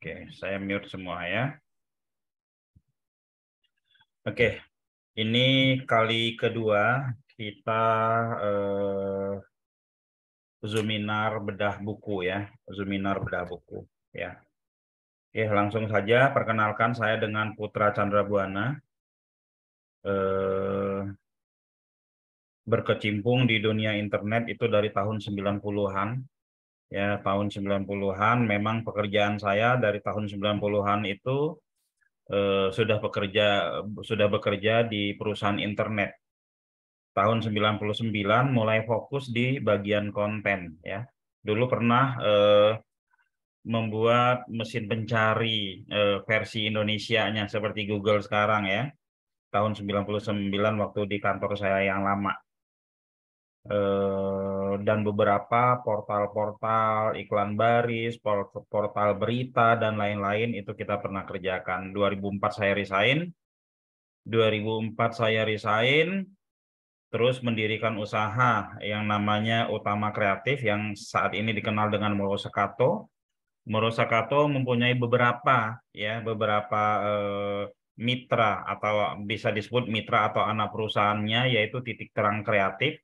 Oke, saya mute semua ya. Oke, ini kali kedua kita Zoominar bedah buku ya, Zoominar bedah buku ya. Oke, langsung saja perkenalkan saya dengan Putra Chandra Buana. Berkecimpung di dunia internet itu dari tahun 90-an. Ya, tahun 90-an memang pekerjaan saya dari tahun 90-an itu sudah bekerja di perusahaan internet. Tahun 99 mulai fokus di bagian konten ya. Dulu pernah membuat mesin pencari versi Indonesianya seperti Google sekarang ya. Tahun 99 waktu di kantor saya yang lama. Dan beberapa portal-portal iklan baris, portal berita dan lain-lain itu kita pernah kerjakan. 2004 saya resign. 2004 saya resign. Terus mendirikan usaha yang namanya Utama Kreatif yang saat ini dikenal dengan Moro Sekato. Moro Sekato mempunyai beberapa mitra atau bisa disebut mitra atau anak perusahaannya yaitu Titik Terang Kreatif,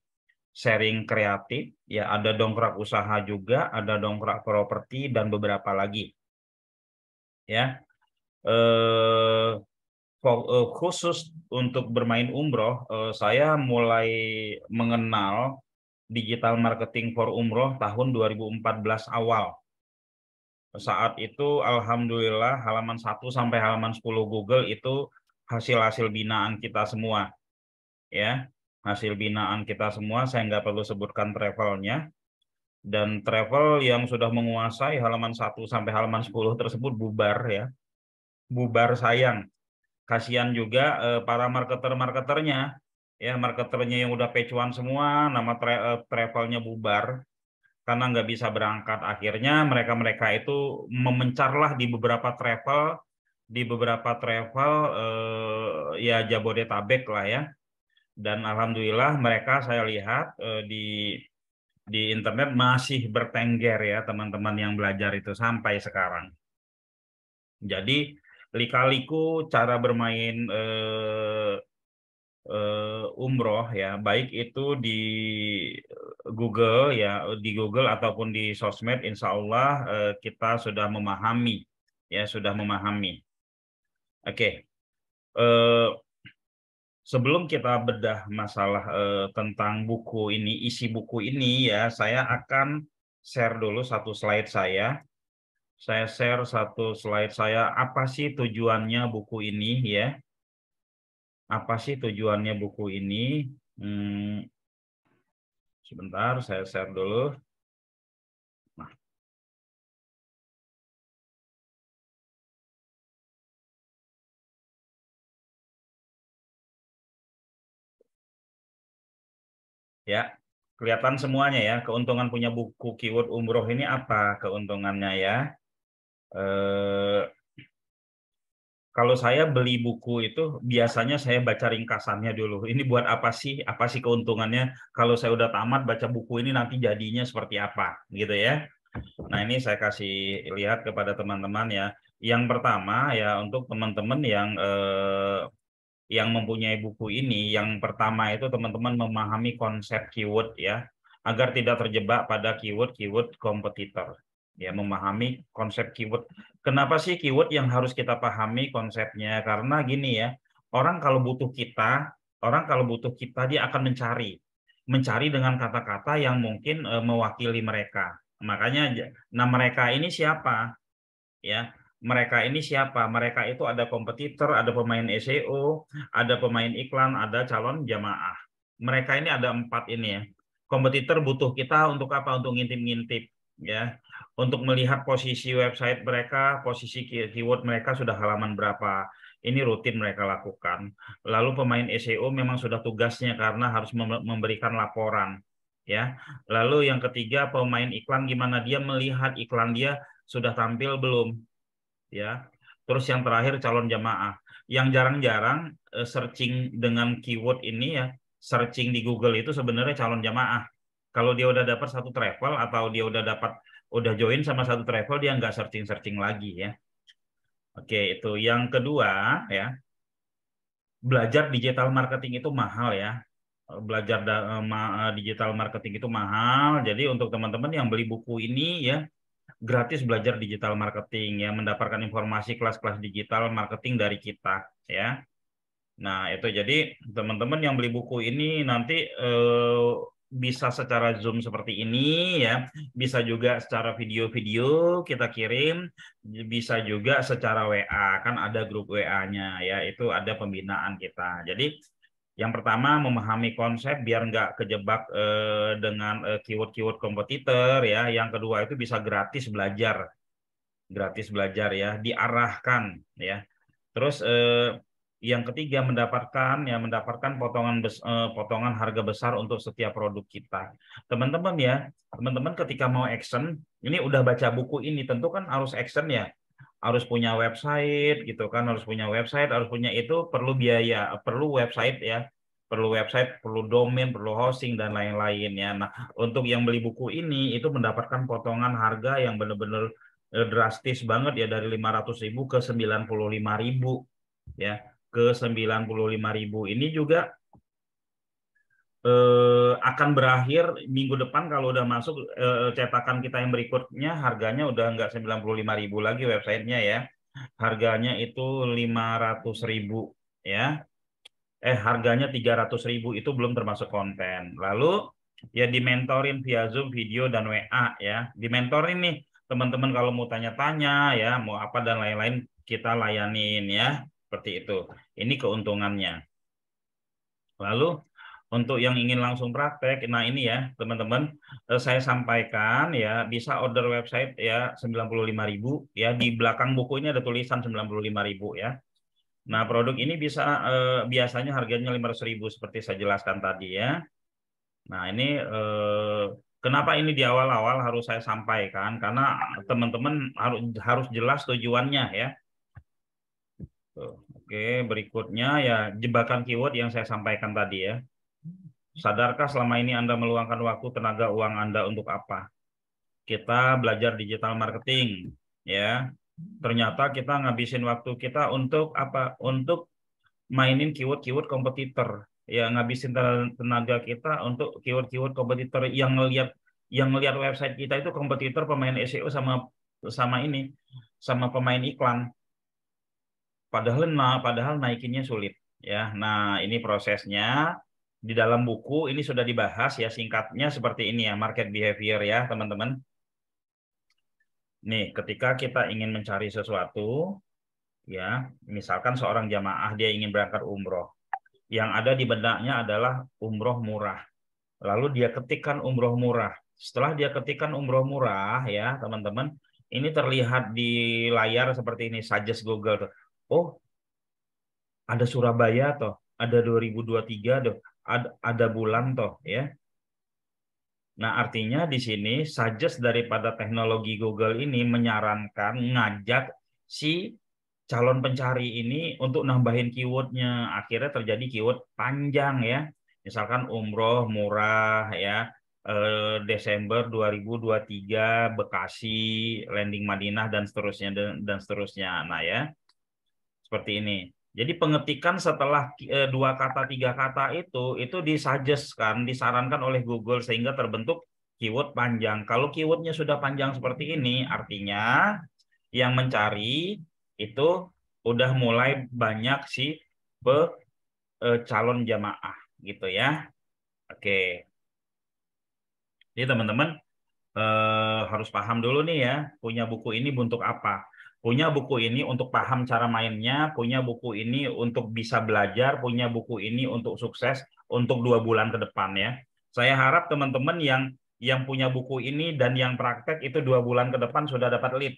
Sharing Kreatif, ya ada Dongkrak Usaha juga, ada Dongkrak Properti dan beberapa lagi. Ya. Khusus untuk bermain umroh, saya mulai mengenal digital marketing for umroh tahun 2014 awal. Saat itu alhamdulillah halaman 1 sampai halaman 10 Google itu hasil-hasil binaan kita semua. Ya, hasil binaan kita semua, saya nggak perlu sebutkan travelnya. Dan travel yang sudah menguasai halaman 1 sampai halaman 10 tersebut bubar ya. Bubar sayang. Kasihan juga para marketernya ya, marketernya yang udah pecuan semua, nama travelnya bubar karena nggak bisa berangkat. Akhirnya mereka itu memencarlah di beberapa travel ya Jabodetabek lah ya. Dan alhamdulillah mereka saya lihat di internet masih bertengger ya teman-teman yang belajar itu sampai sekarang. Jadi lika-liku cara bermain umroh ya, baik itu di Google ya, di Google ataupun di sosmed, insya Allah kita sudah memahami ya, sudah memahami. Oke, sebelum kita bedah masalah tentang buku ini, isi buku ini ya, saya akan share dulu satu slide saya. Saya share satu slide saya, apa sih tujuannya buku ini ya? Apa sih tujuannya buku ini? Sebentar, saya share dulu. Nah, ya, kelihatan semuanya ya. Keuntungan punya buku keyword umroh ini apa keuntungannya ya? Eh, Kalau saya beli buku itu biasanya saya baca ringkasannya dulu. Ini buat apa sih? Apa sih keuntungannya? Kalau saya udah tamat baca buku ini nanti jadinya seperti apa, gitu ya. Nah, ini saya kasih lihat kepada teman-teman ya. Yang pertama ya untuk teman-teman yang mempunyai buku ini, yang pertama itu teman-teman memahami konsep keyword ya, agar tidak terjebak pada keyword kompetitor. Ya, memahami konsep keyword. Kenapa sih keyword yang harus kita pahami konsepnya? Karena gini ya, orang kalau butuh kita, dia akan mencari dengan kata-kata yang mungkin mewakili mereka. Makanya, nah mereka ini siapa? Ya, mereka ini siapa? Mereka itu ada kompetitor, ada pemain SEO, ada pemain iklan, ada calon jamaah. Mereka ini ada 4 ini ya. Kompetitor butuh kita untuk apa? Untuk ngintip-ngintip ya. Untuk melihat posisi website mereka, posisi keyword mereka sudah halaman berapa. Ini rutin mereka lakukan. Lalu pemain SEO memang sudah tugasnya karena harus memberikan laporan ya. Lalu yang ketiga pemain iklan, gimana dia melihat iklan dia sudah tampil belum ya. Terus yang terakhir calon jamaah. Yang jarang-jarang searching dengan keyword ini ya, searching di Google itu sebenarnya calon jamaah. Kalau dia udah dapat satu travel atau dia udah join sama satu travel, dia nggak searching lagi ya. Oke, itu yang kedua ya. Belajar digital marketing itu mahal ya. Belajar digital marketing itu mahal. Jadi untuk teman-teman yang beli buku ini ya, gratis belajar digital marketing ya, mendapatkan informasi kelas-kelas digital marketing dari kita ya. Nah, itu jadi teman-teman yang beli buku ini nanti bisa secara Zoom seperti ini ya, bisa juga secara video-video kita kirim, bisa juga secara WA, kan ada grup WA-nya ya, itu ada pembinaan kita. Jadi yang pertama memahami konsep biar nggak kejebak dengan keyword-keyword kompetitor ya. Yang kedua itu bisa gratis belajar ya, diarahkan ya. Terus yang ketiga mendapatkan potongan harga besar untuk setiap produk kita. Teman-teman ya, teman-teman ketika mau action, ini udah baca buku ini tentu kan harus action ya. Harus punya website gitu kan, harus punya website, harus punya itu perlu biaya, perlu website ya. Perlu website, perlu domain, perlu hosting dan lain-lain ya. Nah, untuk yang beli buku ini itu mendapatkan potongan harga yang benar-benar drastis banget ya dari 500.000 ke 95.000 ya, ke 95.000 ini juga akan berakhir minggu depan kalau udah masuk cetakan kita yang berikutnya harganya udah nggak 95.000 lagi websitenya ya, harganya itu 500.000 ya, harganya 300.000 itu belum termasuk konten. Lalu ya dimentorin via Zoom, video dan WA ya, dimentorin nih teman-teman kalau mau tanya-tanya ya, mau apa dan lain-lain kita layanin ya, seperti itu. Ini keuntungannya. Lalu untuk yang ingin langsung praktek, nah ini ya teman-teman, saya sampaikan ya bisa order website ya 95.000 ya, di belakang buku ini ada tulisan 95.000 ya. Nah produk ini bisa biasanya harganya 500.000 seperti saya jelaskan tadi ya. Nah ini kenapa ini di awal-awal harus saya sampaikan karena teman-teman harus jelas tujuannya ya. Oke, berikutnya ya jebakan keyword yang saya sampaikan tadi ya. Sadarkah selama ini Anda meluangkan waktu, tenaga, uang Anda untuk apa? Kita belajar digital marketing, ya. Ternyata kita ngabisin waktu kita untuk apa? Untuk mainin keyword-keyword kompetitor. Ya, ngabisin tenaga kita untuk keyword-keyword kompetitor yang ngelihat website kita itu kompetitor pemain SEO sama sama ini, sama pemain iklan. Padahal naikinnya sulit ya. Nah, ini prosesnya di dalam buku ini sudah dibahas ya, singkatnya seperti ini ya, market behavior ya, teman-teman. Nih, ketika kita ingin mencari sesuatu ya, misalkan seorang jamaah dia ingin berangkat umroh. Yang ada di benaknya adalah umroh murah. Lalu dia ketikkan umroh murah. Setelah dia ketikkan umroh murah ya, teman-teman, ini terlihat di layar seperti ini, suggest Google tuh. Oh, ada Surabaya toh, ada 2023 toh, ada bulan toh ya. Nah, artinya di sini suggest daripada teknologi Google ini menyarankan ngajak si calon pencari ini untuk nambahin keywordnya. Akhirnya terjadi keyword panjang ya. Misalkan umroh murah ya, Desember 2023 Bekasi, landing Madinah dan seterusnya dan seterusnya. Nah ya, seperti ini. Jadi pengetikan setelah 2 kata 3 kata itu disuggestkan, disarankan oleh Google sehingga terbentuk keyword panjang. Kalau keywordnya sudah panjang seperti ini, artinya yang mencari itu udah mulai banyak si calon jamaah gitu ya. Oke, jadi teman-teman harus paham dulu nih ya, punya buku ini untuk apa? Punya buku ini untuk paham cara mainnya, punya buku ini untuk bisa belajar, punya buku ini untuk sukses untuk 2 bulan ke depan ya. Saya harap teman-teman yang punya buku ini dan yang praktek itu 2 bulan ke depan sudah dapat lead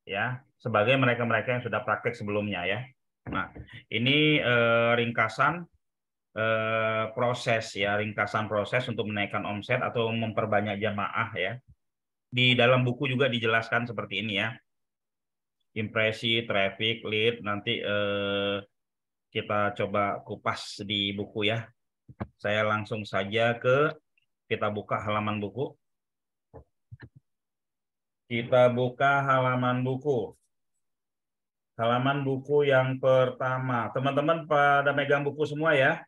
ya, sebagai mereka-mereka yang sudah praktek sebelumnya ya. Nah, ini ringkasan proses ya, ringkasan proses untuk menaikkan omset atau memperbanyak jamaah ya. Di dalam buku juga dijelaskan seperti ini ya. Impresi, traffic, lead, nanti kita coba kupas di buku ya. Saya langsung saja kita buka halaman buku. Kita buka halaman buku. Halaman buku yang pertama. Teman-teman pada megang buku semua ya.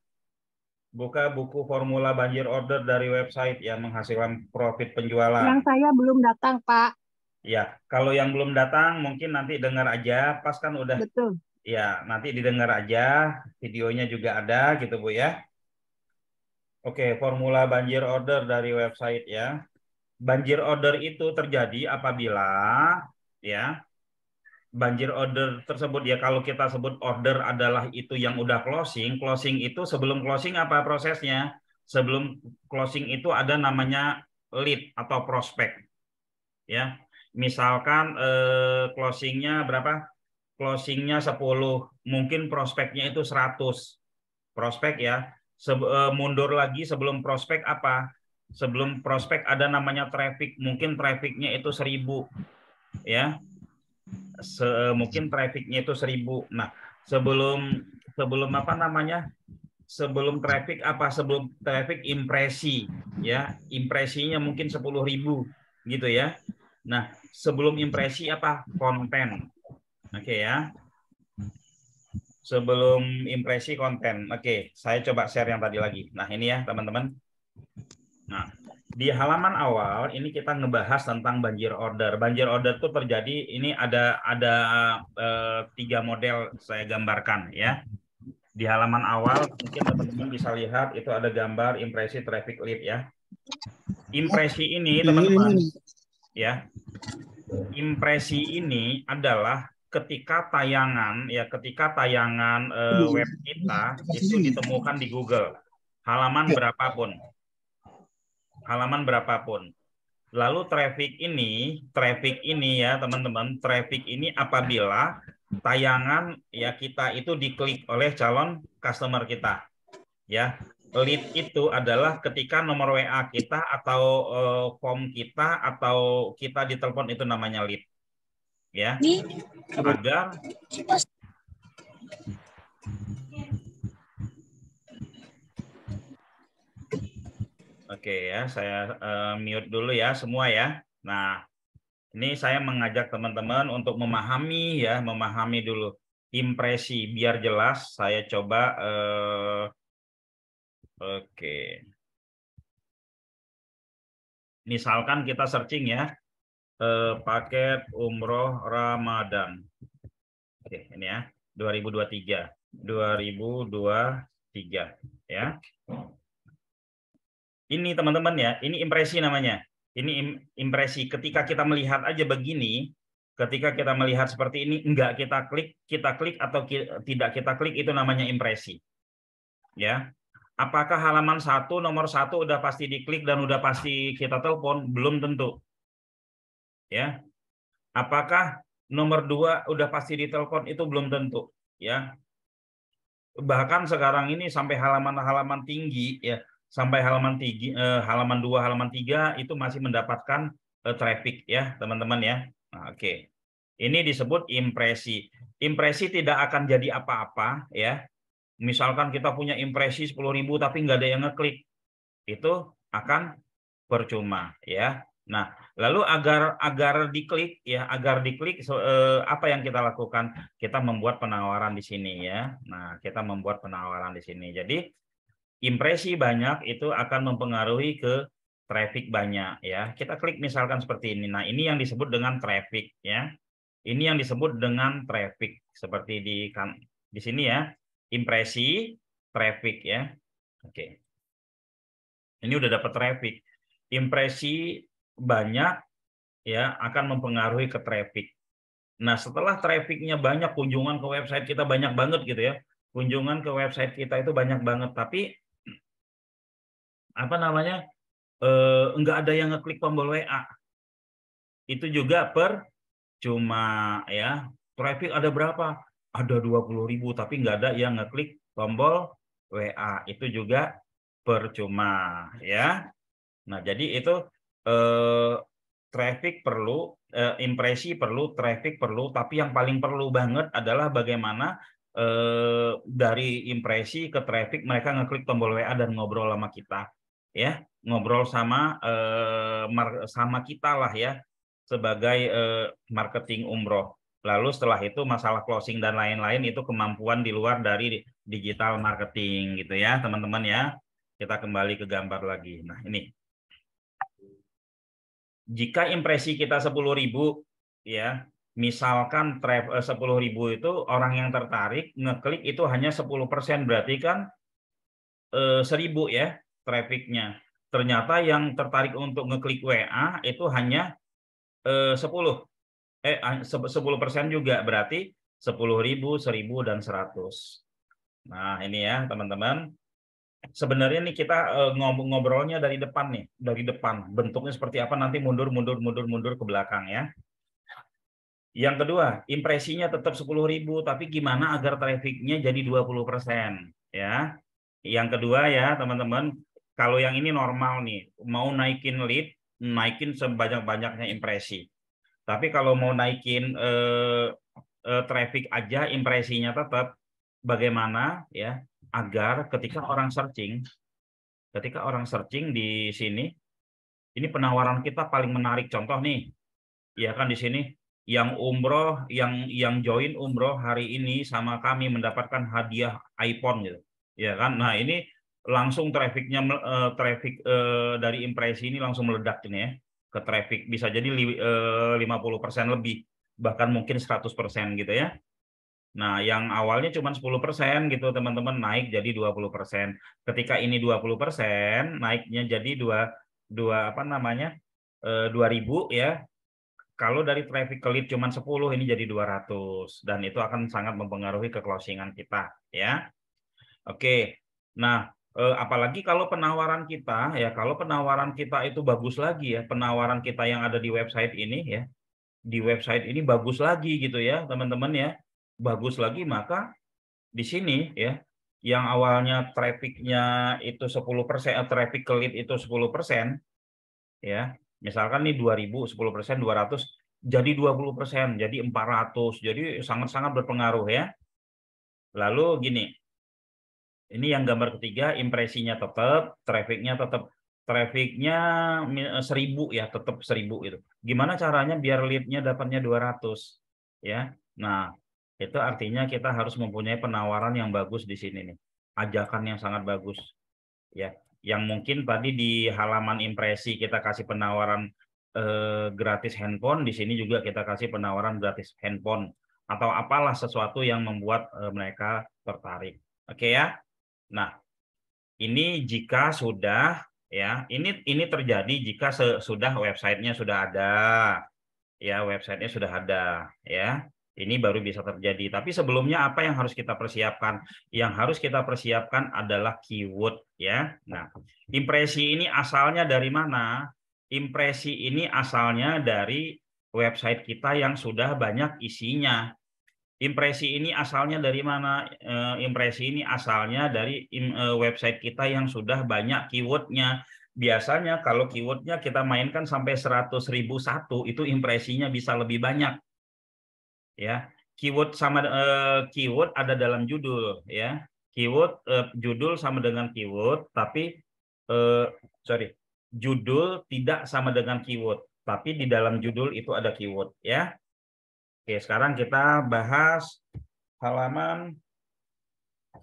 Buka buku formula banjir order dari website yang menghasilkan profit penjualan. Yang saya belum datang, Pak. Ya, kalau yang belum datang mungkin nanti dengar aja, pas kan udah. Betul. Ya, nanti didengar aja, videonya juga ada gitu Bu ya. Oke, formula banjir order dari website ya. Banjir order itu terjadi apabila ya banjir order tersebut ya, kalau kita sebut order adalah itu yang udah closing. Closing itu sebelum closing apa prosesnya? Sebelum closing itu ada namanya lead atau prospek ya. Misalkan closingnya berapa? Closingnya 10, mungkin prospeknya itu 100 prospek ya. Mundur lagi sebelum prospek apa? Sebelum prospek ada namanya traffic, mungkin trafficnya itu 1000 ya. Mungkin trafficnya itu 1000. Nah, sebelum sebelum apa namanya? Sebelum traffic apa? Sebelum traffic impresi ya. Impresinya mungkin 10.000 gitu ya. Nah, sebelum impresi apa? Konten. Oke ya. Sebelum impresi konten. Oke, saya coba share yang tadi lagi. Nah, ini ya, teman-teman. Nah, di halaman awal ini kita ngebahas tentang banjir order. Banjir order itu terjadi, ini ada 3 model saya gambarkan ya. Di halaman awal mungkin teman-teman bisa lihat itu ada gambar impresi traffic lead ya. Impresi ini teman-teman ya. Impresi ini adalah ketika tayangan web kita itu ditemukan di Google halaman berapapun. Lalu traffic ini ya teman-teman, traffic ini apabila tayangan ya kita itu diklik oleh calon customer kita. Ya, lead itu adalah ketika nomor WA kita atau form kita atau kita ditelepon itu namanya lead. Ya. Agar Oke ya, saya mute dulu ya semua ya. Nah, ini saya mengajak teman-teman untuk memahami dulu impresi biar jelas. Saya coba oke. Misalkan kita searching ya, paket umroh Ramadan. Oke, ini ya, 2023 ya. Ini teman-teman ya, ini impresi namanya. Ini impresi. Ketika kita melihat aja begini, ketika kita melihat seperti ini, enggak kita klik atau tidak kita klik, itu namanya impresi. Ya. Apakah halaman 1 nomor 1 udah pasti diklik dan udah pasti kita telepon? Belum tentu. Ya. Apakah nomor 2 udah pasti ditelepon? Itu belum tentu. Ya. Bahkan sekarang ini sampai halaman-halaman tinggi ya, sampai halaman 2, halaman 3 itu masih mendapatkan traffic ya, teman-teman ya. Nah, oke. Ini disebut impresi. Impresi tidak akan jadi apa-apa ya. Misalkan kita punya impresi 10.000 tapi nggak ada yang ngeklik. Itu akan percuma ya. Nah, lalu agar diklik apa yang kita lakukan? Kita membuat penawaran di sini ya. Nah, kita membuat penawaran di sini. Jadi impresi banyak itu akan mempengaruhi ke traffic banyak ya. Kita klik misalkan seperti ini. Nah, ini yang disebut dengan traffic ya. Ini yang disebut dengan traffic seperti di sini ya. Impresi, traffic ya. Oke. Ini udah dapat traffic. Impresi banyak ya akan mempengaruhi ke traffic. Nah, setelah trafficnya banyak, kunjungan ke website kita banyak banget gitu ya. Kunjungan ke website kita itu banyak banget, tapi apa namanya? Enggak ada yang ngeklik tombol WA. Itu juga percuma ya. Traffic ada berapa? Ada 20.000 tapi nggak ada yang ngeklik tombol WA. Itu juga percuma ya. Nah, jadi itu traffic perlu, impresi perlu, traffic perlu, tapi yang paling perlu banget adalah bagaimana dari impresi ke traffic mereka ngeklik tombol WA dan ngobrol sama kita, ya, ngobrol sama kita lah ya, sebagai marketing umroh. Lalu setelah itu masalah closing dan lain-lain itu kemampuan di luar dari digital marketing gitu ya, teman-teman ya. Kita kembali ke gambar lagi. Nah, ini. Jika impresi kita 10.000 ya, misalkan 10.000 itu orang yang tertarik ngeklik itu hanya 10%, berarti kan 1.000 ya trafficnya. Ternyata yang tertarik untuk ngeklik WA itu hanya 10%. 10% juga, berarti 10.000, 1.000, dan 100. Nah, ini ya teman-teman. Sebenarnya nih kita ngobrolnya dari depan nih, dari depan. Bentuknya seperti apa nanti mundur ke belakang ya. Yang kedua, impresinya tetap 10.000, tapi gimana agar trafficnya jadi 20% ya. Yang kedua ya teman-teman, kalau yang ini normal nih, mau naikin lead, naikin sebanyak-banyaknya impresi. Tapi kalau mau naikin traffic aja, impresinya tetap, bagaimana ya agar ketika orang searching di sini, ini penawaran kita paling menarik. Contoh nih, ya kan di sini yang umroh, yang join umroh hari ini sama kami mendapatkan hadiah iPhone gitu, ya kan. Nah ini langsung trafficnya traffic dari impresi ini langsung meledak ini ya ke traffic, bisa jadi 50% lebih, bahkan mungkin 100% gitu ya. Nah, yang awalnya cuma 10% gitu, teman-teman, naik jadi 20%. Ketika ini 20%, naiknya jadi 2.000 ya. Kalau dari traffic ke lead cuma 10, ini jadi 200. Dan itu akan sangat mempengaruhi ke closingan kita ya. Oke. Nah, apalagi kalau penawaran kita ya, kalau penawaran kita itu bagus lagi ya, penawaran kita yang ada di website ini ya, di website ini bagus lagi gitu ya, teman-teman ya. Bagus lagi, maka di sini ya, yang awalnya trafficnya itu 10%, traffic ke lead itu 10% ya, misalkan nih 2.000, 10%, 200, jadi 20%, jadi 400, jadi sangat-sangat berpengaruh ya. Lalu gini, ini yang gambar ketiga, impresinya tetap, trafficnya 1.000 ya, tetap 1.000 itu. Gimana caranya biar lead-nya dapatnya 200 ya. Nah, itu artinya kita harus mempunyai penawaran yang bagus di sini nih. Ajakan yang sangat bagus ya. Yang mungkin tadi di halaman impresi kita kasih penawaran gratis handphone, di sini juga kita kasih penawaran gratis handphone atau apalah sesuatu yang membuat mereka tertarik. Oke ya. Nah, ini jika sudah ya, ini terjadi jika sudah websitenya sudah ada. Ya, websitenya sudah ada ya. Ini baru bisa terjadi. Tapi sebelumnya apa yang harus kita persiapkan? Yang harus kita persiapkan adalah keyword ya. Nah, impresi ini asalnya dari mana? Impresi ini asalnya dari website kita yang sudah banyak isinya. Impresi ini asalnya dari mana? Impresi ini asalnya dari website kita yang sudah banyak keywordnya. Biasanya kalau keywordnya kita mainkan sampai 100.001, itu impresinya bisa lebih banyak. Ya, keyword keyword ada dalam judul ya. Keyword judul sama dengan keyword, tapi judul tidak sama dengan keyword, tapi di dalam judul itu ada keyword ya. Oke, sekarang kita bahas halaman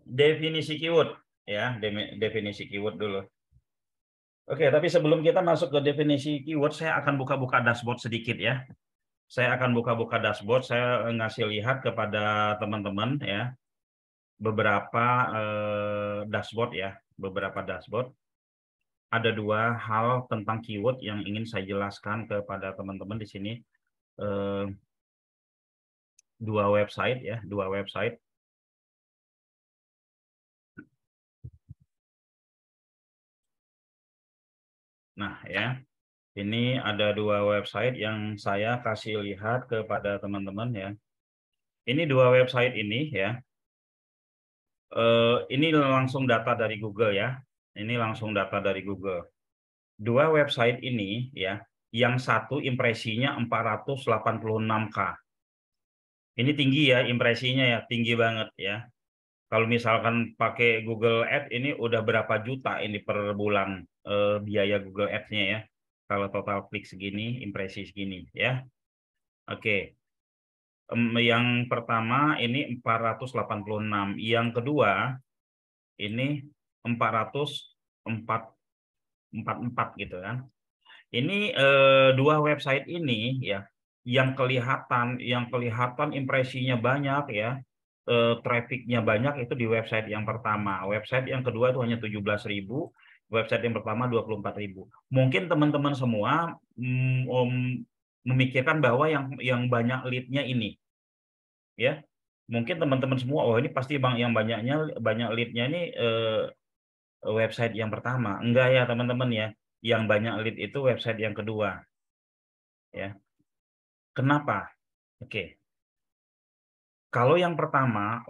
definisi keyword ya, definisi keyword dulu. Oke, tapi sebelum kita masuk ke definisi keyword, saya akan buka-buka dashboard sedikit ya. Saya akan buka-buka dashboard, saya ngasih lihat kepada teman-teman ya beberapa dashboard ya, beberapa dashboard. Ada dua hal tentang keyword yang ingin saya jelaskan kepada teman-teman di sini. Dua website ya, dua website. Nah ya, ini ada dua website yang saya kasih lihat kepada teman-teman ya. Ini dua website ini ya. Ini langsung data dari Google ya. Ini langsung data dari Google. Dua website ini ya, yang satu impresinya 486K. Ini tinggi ya impresinya ya, tinggi banget ya. Kalau misalkan pakai Google Ads ini udah berapa juta ini per bulan biaya Google Ads-nya ya. Kalau total klik segini, impresi segini ya. Oke. Yang pertama ini 486, yang kedua ini 444 gitu kan. Ini dua website ini ya yang kelihatan impresinya banyak ya, trafficnya banyak itu di website yang pertama. Website yang kedua itu hanya 17.000, website yang pertama 24.000. Mungkin teman-teman semua memikirkan bahwa yang banyak lead-nya ini ya. Mungkin teman-teman semua, oh ini pasti yang banyak lead-nya ini website yang pertama. Enggak ya teman-teman ya. Yang banyak lead itu website yang kedua. Ya. Kenapa? Oke. Kalau yang pertama,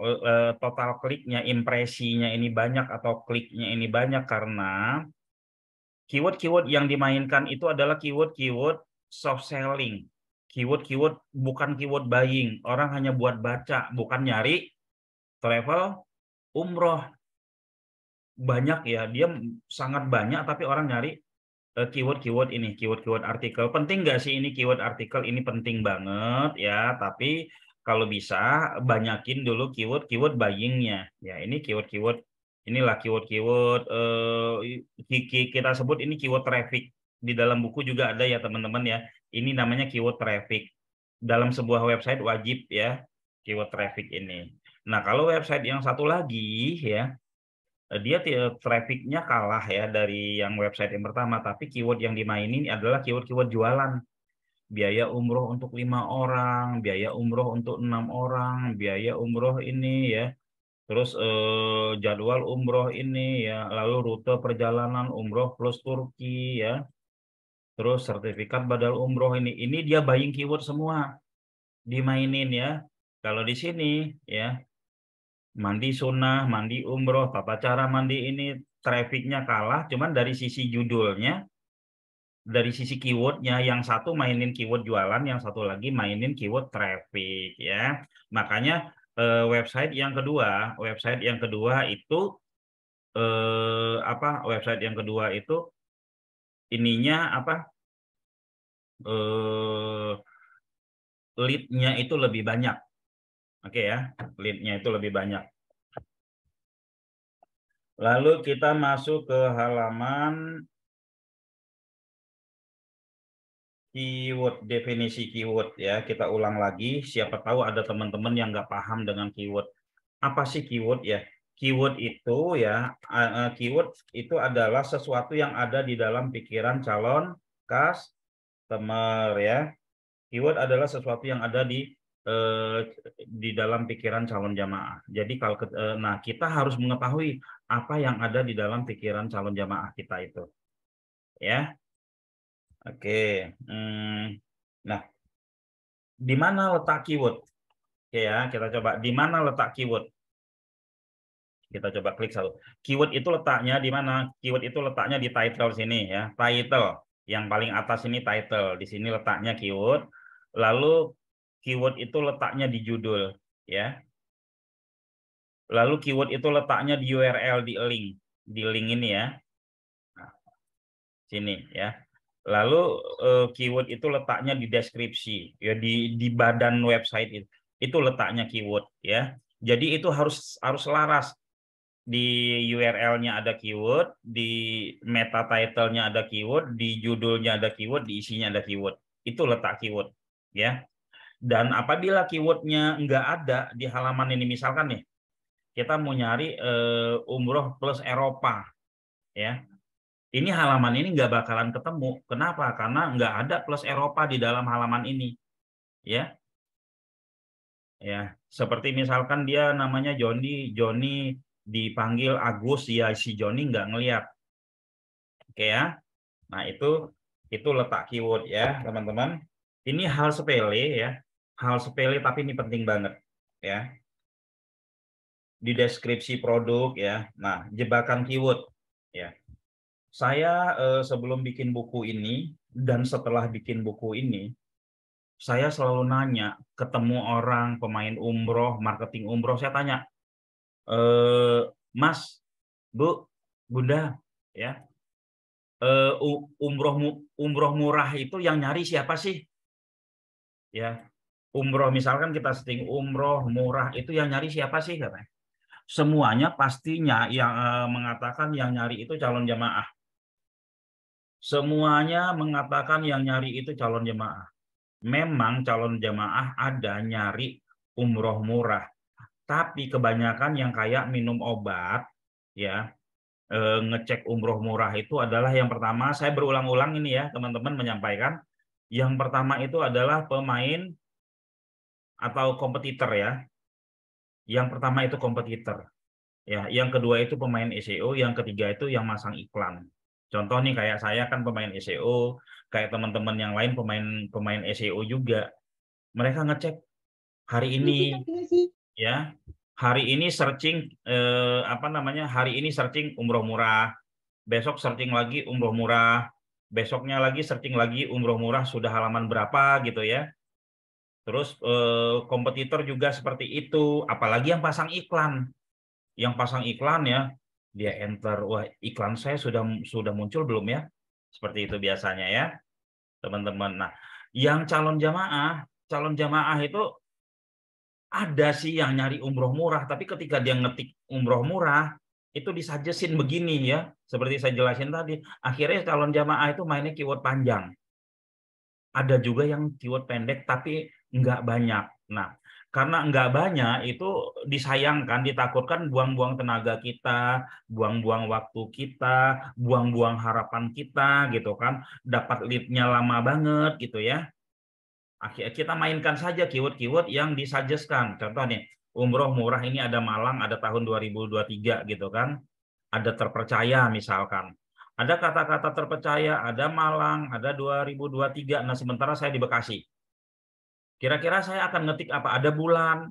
total kliknya, impresinya ini banyak atau kliknya ini banyak karena keyword-keyword yang dimainkan itu adalah keyword-keyword soft selling. Keyword-keyword bukan keyword buying. Orang hanya buat baca, bukan nyari travel umroh. Banyak ya, dia sangat banyak tapi orang nyari keyword-keyword ini, keyword-keyword artikel. Penting nggak sih ini keyword artikel? Ini penting banget ya, tapi kalau bisa banyakin dulu keyword-keyword buying-nya. Ya, ini keyword-keyword, inilah keyword-keyword kita sebut ini keyword traffic. Di dalam buku juga ada ya teman-teman ya. Ini namanya keyword traffic. Dalam sebuah website wajib ya keyword traffic ini. Nah, kalau website yang satu lagi ya, dia trafficnya kalah ya dari yang website yang pertama, tapi keyword yang dimainin adalah keyword-keyword jualan. Biaya umroh untuk 5 orang, biaya umroh untuk 6 orang, biaya umroh ini ya, terus jadwal umroh ini ya, lalu rute perjalanan umroh plus Turki ya, terus sertifikat badal umroh ini dia buying keyword semua dimainin ya. Kalau di sini ya, mandi sunnah, mandi umroh, tata cara mandi ini trafficnya kalah, cuman dari sisi judulnya, dari sisi keywordnya, yang satu mainin keyword jualan, yang satu lagi mainin keyword traffic ya. Makanya website yang kedua itu website yang kedua itu ininya apa? Lead-nya itu lebih banyak. Oke ya, lead-nya itu lebih banyak. Lalu kita masuk ke halaman keyword, definisi keyword ya. Kita ulang lagi, siapa tahu ada teman-teman yang nggak paham dengan keyword. Apa sih keyword ya? Keyword itu ya, keyword itu adalah sesuatu yang ada di dalam pikiran calon customer ya. Keyword adalah sesuatu yang ada di dalam pikiran calon jamaah. Jadi nah kita harus mengetahui apa yang ada di dalam pikiran calon jamaah kita itu. Ya. Oke. Nah, di mana letak keyword? Oke ya, kita coba. Di mana letak keyword? Kita coba klik satu. Keyword itu letaknya di mana? Keyword itu letaknya di title sini ya. Title. Yang paling atas ini title. Di sini letaknya keyword. Lalu keyword itu letaknya di judul ya. Lalu keyword itu letaknya di URL, di link. Di link ini ya. Nah, sini ya. Lalu keyword itu letaknya di deskripsi ya, di badan website itu letaknya keyword ya. Jadi itu harus laras. Di URL-nya ada keyword, di meta title-nya ada keyword, di judulnya ada keyword, di isinya ada keyword. Itu letak keyword ya. Dan apabila keyword-nya nggak ada di halaman ini, misalkan nih kita mau nyari umroh plus Eropa ya. Ini halaman ini nggak bakalan ketemu. Kenapa? Karena nggak ada plus Eropa di dalam halaman ini. Ya, ya. Seperti misalkan dia namanya Joni dipanggil Agus, ya si Joni nggak ngelihat. Oke ya. Nah itu letak keyword ya teman-teman. Ini hal sepele ya. Hal sepele tapi ini penting banget ya. Di deskripsi produk ya. Nah jebakan keyword ya. Saya sebelum bikin buku ini dan setelah bikin buku ini, saya selalu nanya, ketemu orang pemain umroh, marketing umroh, saya tanya, Mas, Bu, Bunda, ya, umroh murah itu yang nyari siapa sih? Ya, Umroh misalkan kita setting umroh murah itu yang nyari siapa sih katanya? Semuanya pastinya yang mengatakan yang nyari itu calon jemaah. Semuanya mengatakan yang nyari itu calon jemaah. Memang calon jemaah ada nyari umroh murah, tapi kebanyakan yang kayak minum obat, ya ngecek umroh murah itu adalah yang pertama, saya berulang-ulang ini ya teman-teman menyampaikan, yang pertama itu adalah pemain atau kompetitor ya. Yang pertama itu kompetitor. Ya, yang kedua itu pemain SEO, yang ketiga itu yang masang iklan. Contoh nih kayak saya kan pemain SEO, kayak teman-teman yang lain pemain SEO juga. Mereka ngecek hari ini ya. Hari ini searching apa namanya? Hari ini searching umroh murah. Besok searching lagi umroh murah. Besoknya lagi searching lagi umroh murah sudah halaman berapa gitu ya. Terus kompetitor juga seperti itu, apalagi yang pasang iklan. Yang pasang iklan ya, dia enter, wah iklan saya sudah muncul belum ya? Seperti itu biasanya ya, teman-teman. Nah, yang calon jamaah itu ada sih yang nyari umroh murah, tapi ketika dia ngetik umroh murah, itu disuggestin begini ya, seperti saya jelasin tadi, akhirnya calon jamaah itu mainnya keyword panjang. Ada juga yang keyword pendek, tapi nggak banyak. Nah, karena nggak banyak, itu disayangkan, ditakutkan buang-buang tenaga kita, buang-buang waktu kita, buang-buang harapan kita, gitu kan. Dapat lead-nya lama banget, gitu ya. Akhirnya kita mainkan saja keyword-keyword yang disuggestkan. Contoh nih, umroh murah ini ada Malang, ada tahun 2023, gitu kan. Ada terpercaya misalkan. Ada kata-kata terpercaya, ada Malang, ada 2023. Nah, sementara saya di Bekasi. Kira-kira saya akan ngetik apa? Ada bulan.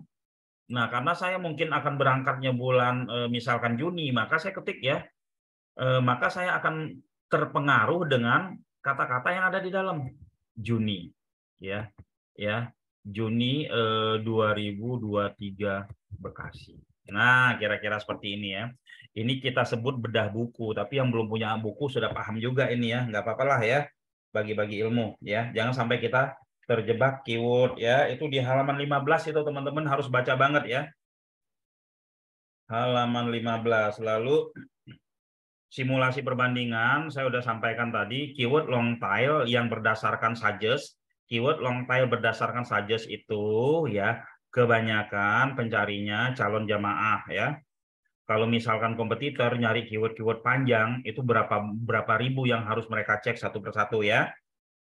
Nah, karena saya mungkin akan berangkatnya bulan misalkan Juni, maka saya ketik ya. Maka saya akan terpengaruh dengan kata-kata yang ada di dalam Juni. Ya, ya. Juni 2023 Bekasi. Nah, kira-kira seperti ini ya. Ini kita sebut bedah buku, tapi yang belum punya buku sudah paham juga ini ya. Nggak apa-apa lah ya, bagi-bagi ilmu ya. Jangan sampai kita terjebak keyword ya. Itu di halaman 15 itu teman-teman harus baca banget ya. Halaman 15. Lalu simulasi perbandingan, saya sudah sampaikan tadi, keyword long tail yang berdasarkan suggest. Keyword long tail berdasarkan suggest itu ya, kebanyakan pencarinya calon jamaah ya. Kalau misalkan kompetitor nyari keyword-keyword panjang, itu berapa ribu yang harus mereka cek satu persatu ya.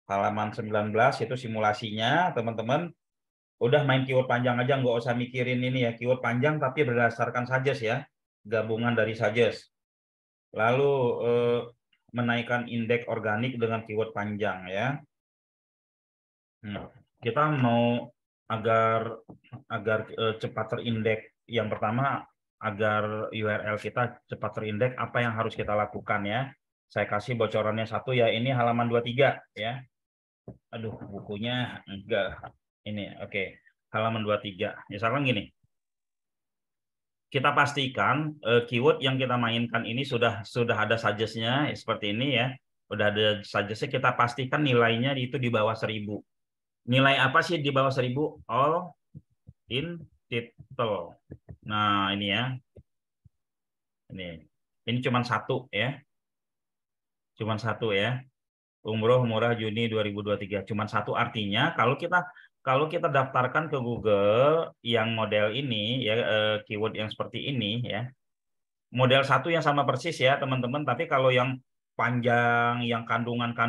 Halaman 19 itu simulasinya, teman-teman. Udah main keyword panjang aja, nggak usah mikirin ini ya. Keyword panjang tapi berdasarkan suggest ya. Gabungan dari suggest. Lalu menaikkan indeks organik dengan keyword panjang ya. Kita mau agar cepat terindeks. Yang pertama, agar URL kita cepat terindeks, apa yang harus kita lakukan ya. Saya kasih bocorannya satu ya, ini halaman 23 ya. Aduh, bukunya enggak. Ini, oke. Halaman 23. Misalkan gini. Kita pastikan keyword yang kita mainkan ini sudah ada suggest-nya seperti ini ya. Udah ada suggest-nya, kita pastikan nilainya itu di bawah 1000. Nilai apa sih di bawah 1000? All in title. Nah, ini ya. Ini cuma satu ya. Cuma satu ya. Umroh murah Juni 2023. Cuma satu, artinya kalau kita daftarkan ke Google yang model ini ya, keyword yang seperti ini ya. Model satu yang sama persis ya, teman-teman, tapi kalau yang panjang, yang kandungan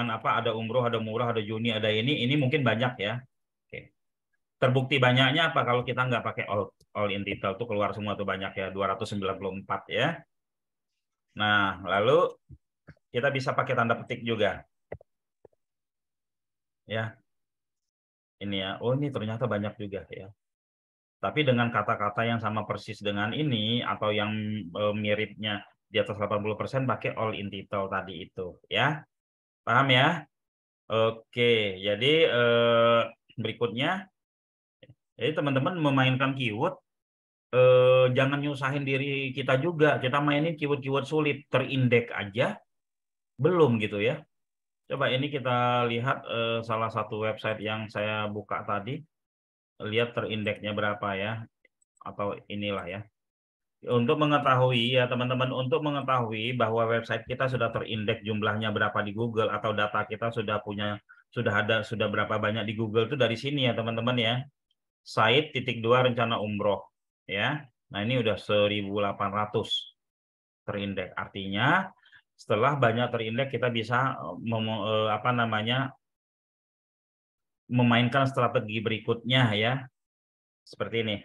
apa, ada umroh, ada murah, ada Juni, ada ini mungkin banyak ya. Oke. Terbukti banyaknya apa kalau kita nggak pakai all in title tuh keluar semua tuh banyak ya, 294 ya. Nah, lalu kita bisa pakai tanda petik juga. Ya. Ini ya. Oh, ini ternyata banyak juga ya. Tapi dengan kata-kata yang sama persis dengan ini atau yang miripnya di atas 80% pakai all in title tadi itu ya. Paham ya? Oke, jadi berikutnya, jadi teman-teman memainkan keyword jangan nyusahin diri kita juga. Kita mainin keyword-keyword sulit, terindeks aja belum gitu ya. Coba ini kita lihat salah satu website yang saya buka tadi, lihat terindeksnya berapa ya, atau inilah ya. Untuk mengetahui ya teman-teman, untuk mengetahui bahwa website kita sudah terindeks jumlahnya berapa di Google atau data kita sudah berapa banyak di Google itu dari sini ya teman-teman ya. Site.2 rencana umroh ya. Nah, ini udah 1.800 terindeks. Artinya setelah banyak terindeks kita bisa memainkan strategi berikutnya ya. Seperti ini.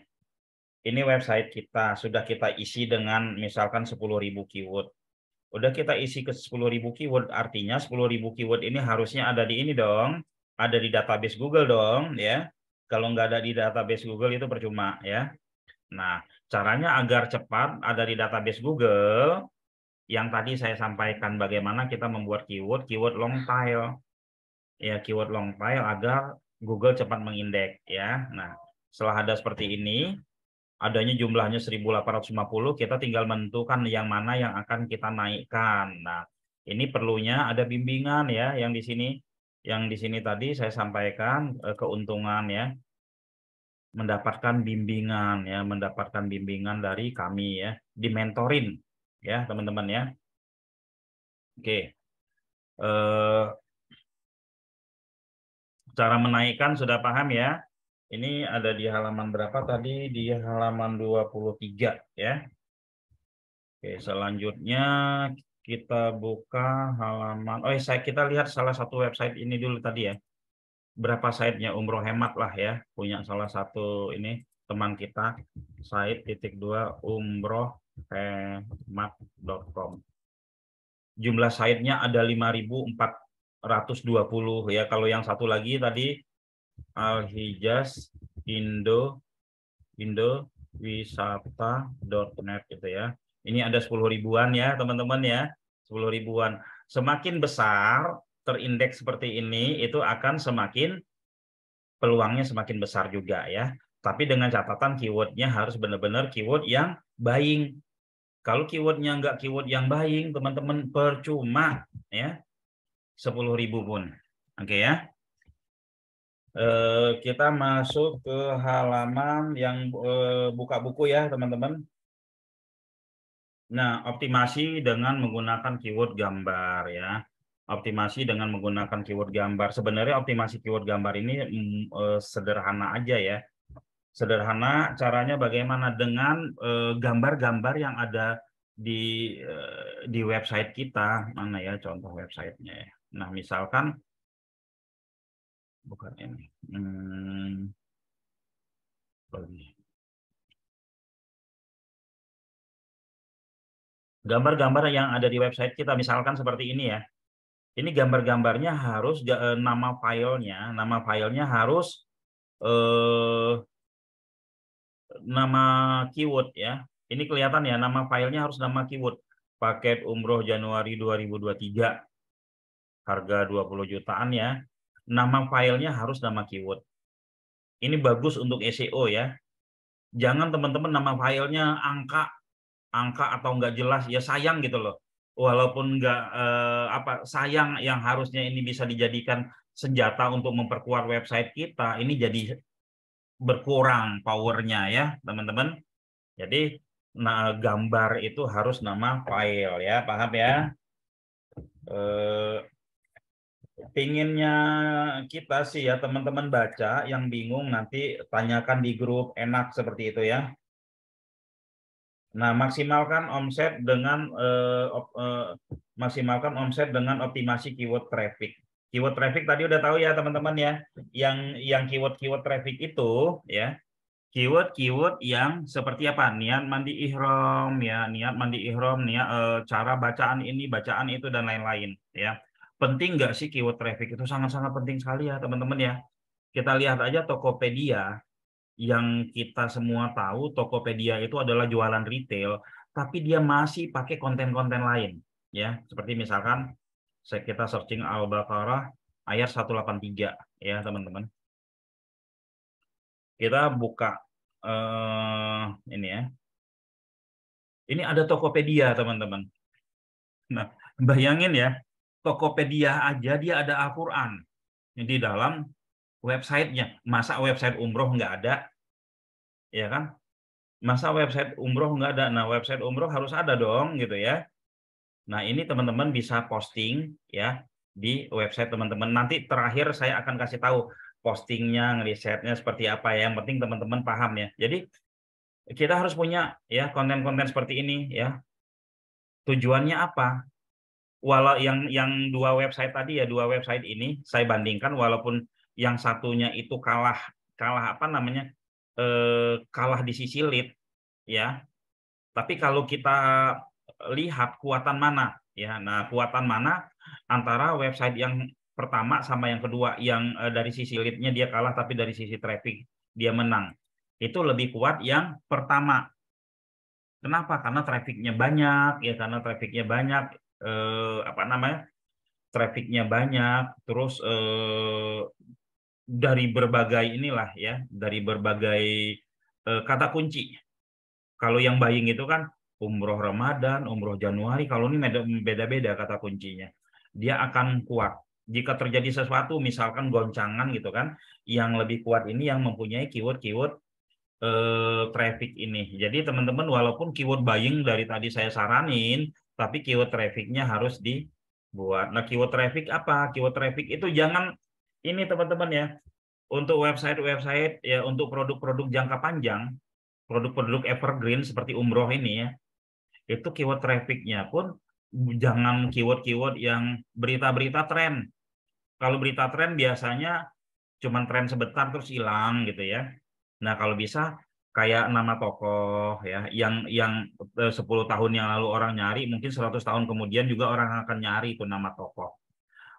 Ini website kita sudah kita isi dengan misalkan 10.000 keyword. Udah kita isi ke 10.000 keyword, artinya 10.000 keyword ini harusnya ada di ini dong, ada di database Google dong ya. Kalau nggak ada di database Google itu percuma ya. Nah, caranya agar cepat ada di database Google, yang tadi saya sampaikan bagaimana kita membuat keyword long tail. Ya, keyword long tail agar Google cepat mengindeks ya. Nah, setelah ada seperti ini, adanya jumlahnya 1.850, kita tinggal menentukan yang mana yang akan kita naikkan. Nah, ini perlunya ada bimbingan ya, yang di sini. Yang di sini tadi saya sampaikan keuntungan ya. Mendapatkan bimbingan dari kami ya, dimentorin ya, teman-teman ya. Oke. Cara menaikkan sudah paham ya. Ini ada di halaman berapa tadi? Di halaman 23 ya. Oke, selanjutnya kita buka halaman. Kita lihat salah satu website ini dulu tadi ya. Berapa site-nya Umroh Hemat lah ya. Punya salah satu ini teman kita, site.2 umrohhemat.com. Jumlah site-nya ada 5.420 ya. Kalau yang satu lagi tadi Al-Hijaz Wisata.net gitu ya. Ini ada 10 ribuan ya teman-teman ya. 10 ribuan. Semakin besar terindeks seperti ini, itu akan semakin peluangnya semakin besar juga ya. Tapi dengan catatan keywordnya harus benar-benar keyword yang buying. Kalau keywordnya nggak keyword yang buying, teman-teman percuma ya. 10.000 pun. Oke ya. Kita masuk ke halaman yang buka buku ya teman-teman. Nah, optimasi dengan menggunakan keyword gambar ya. Optimasi dengan menggunakan keyword gambar. Sebenarnya optimasi keyword gambar ini sederhana aja ya. Sederhana caranya bagaimana dengan gambar-gambar yang ada di website kita. Mana ya contoh websitenya ya. Nah, misalkan bukan ini. Gambar-gambar yang ada di website kita, misalkan seperti ini ya. Ini gambar-gambarnya harus nama filenya harus nama keyword ya. Ini kelihatan ya, nama filenya harus nama keyword. Paket umroh Januari 2023. Harga 20 jutaan ya. Nama filenya harus nama keyword. Ini bagus untuk SEO ya. Jangan teman-teman nama filenya angka atau nggak jelas, ya sayang gitu loh. Walaupun nggak sayang, yang harusnya ini bisa dijadikan senjata untuk memperkuat website kita, ini jadi berkurang powernya ya teman-teman. Jadi gambar itu harus nama file ya, paham ya. Pinginnya kita sih ya teman-teman baca, yang bingung nanti tanyakan di grup, enak seperti itu ya. Nah, maksimalkan omset dengan optimasi keyword traffic. Keyword traffic tadi udah tahu ya teman-teman ya. Yang keyword traffic itu ya, keyword yang seperti apa? Niat mandi ihram ya, cara bacaan ini, bacaan itu dan lain-lain ya. Penting nggak sih keyword traffic itu? Sangat-sangat penting sekali ya teman-teman ya. Kita lihat aja Tokopedia. Yang kita semua tahu Tokopedia itu adalah jualan retail, tapi dia masih pakai konten-konten lain ya, seperti misalkan kita searching Al-Baqarah ayat 183 ya teman-teman. Kita buka ini ya. Ini ada Tokopedia teman-teman. Nah, bayangin ya, Tokopedia aja dia ada Al-Quran di dalam websitenya. Masa website umroh nggak ada? Ya kan? Masa website umroh nggak ada? Nah, website umroh harus ada dong, gitu ya. Nah, ini teman-teman bisa posting ya di website teman-teman. Nanti terakhir saya akan kasih tahu postingnya, ngerisetnya seperti apa ya. Yang penting teman-teman paham ya. Jadi kita harus punya ya konten-konten seperti ini ya. Tujuannya apa? Walau yang dua website tadi ya, dua website ini saya bandingkan, walaupun yang satunya itu kalah apa namanya, kalah di sisi lead ya, tapi kalau kita lihat kuatan mana ya, nah kuatan mana antara website yang pertama sama yang kedua, yang dari sisi lead-nya dia kalah tapi dari sisi traffic dia menang, itu lebih kuat yang pertama. Kenapa? Karena trafficnya banyak ya, karena trafficnya banyak, apa namanya, trafficnya banyak, terus dari berbagai inilah ya, dari berbagai kata kunci. Kalau yang buying itu kan umroh Ramadan, umroh Januari, kalau ini beda-beda kata kuncinya. Dia akan kuat. Jika terjadi sesuatu, misalkan goncangan gitu kan, yang lebih kuat ini yang mempunyai keyword-keyword traffic ini. Jadi teman-teman, walaupun keyword buying dari tadi saya saranin, tapi keyword trafficnya harus dibuat. Nah, keyword traffic apa? Keyword traffic itu jangan ini teman-teman ya, untuk website-website ya, untuk produk-produk jangka panjang, produk-produk evergreen seperti umroh ini ya, itu keyword trafficnya pun jangan keyword-keyword yang berita-berita tren. Kalau berita tren biasanya cuman tren sebentar terus hilang gitu ya. Nah, kalau bisa kayak nama tokoh ya, yang 10 tahun yang lalu orang nyari, mungkin 100 tahun kemudian juga orang akan nyari itu nama tokoh.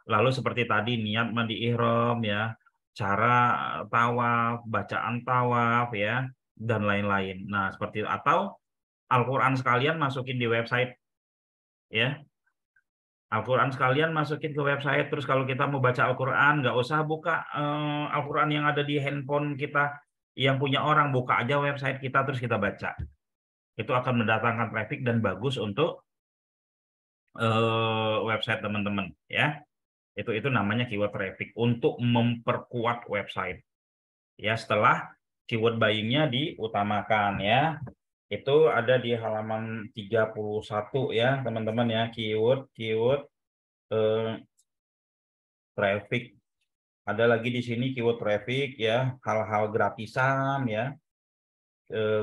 Lalu seperti tadi niat mandi ihram ya, cara tawaf, bacaan tawaf ya, dan lain-lain. Nah, seperti atau Al-Qur'an sekalian masukin di website ya. Al-Quran sekalian masukin ke website, terus kalau kita mau baca Al-Quran, nggak usah buka Al-Quran yang ada di handphone kita, yang punya orang, buka aja website kita, terus kita baca. Itu akan mendatangkan traffic dan bagus untuk website teman-teman. Ya, itu namanya keyword traffic, untuk memperkuat website. Ya, setelah keyword buying-nya diutamakan ya. Itu ada di halaman 31 ya, teman-teman ya, keyword traffic. Ada lagi di sini keyword traffic ya, hal-hal gratisan ya,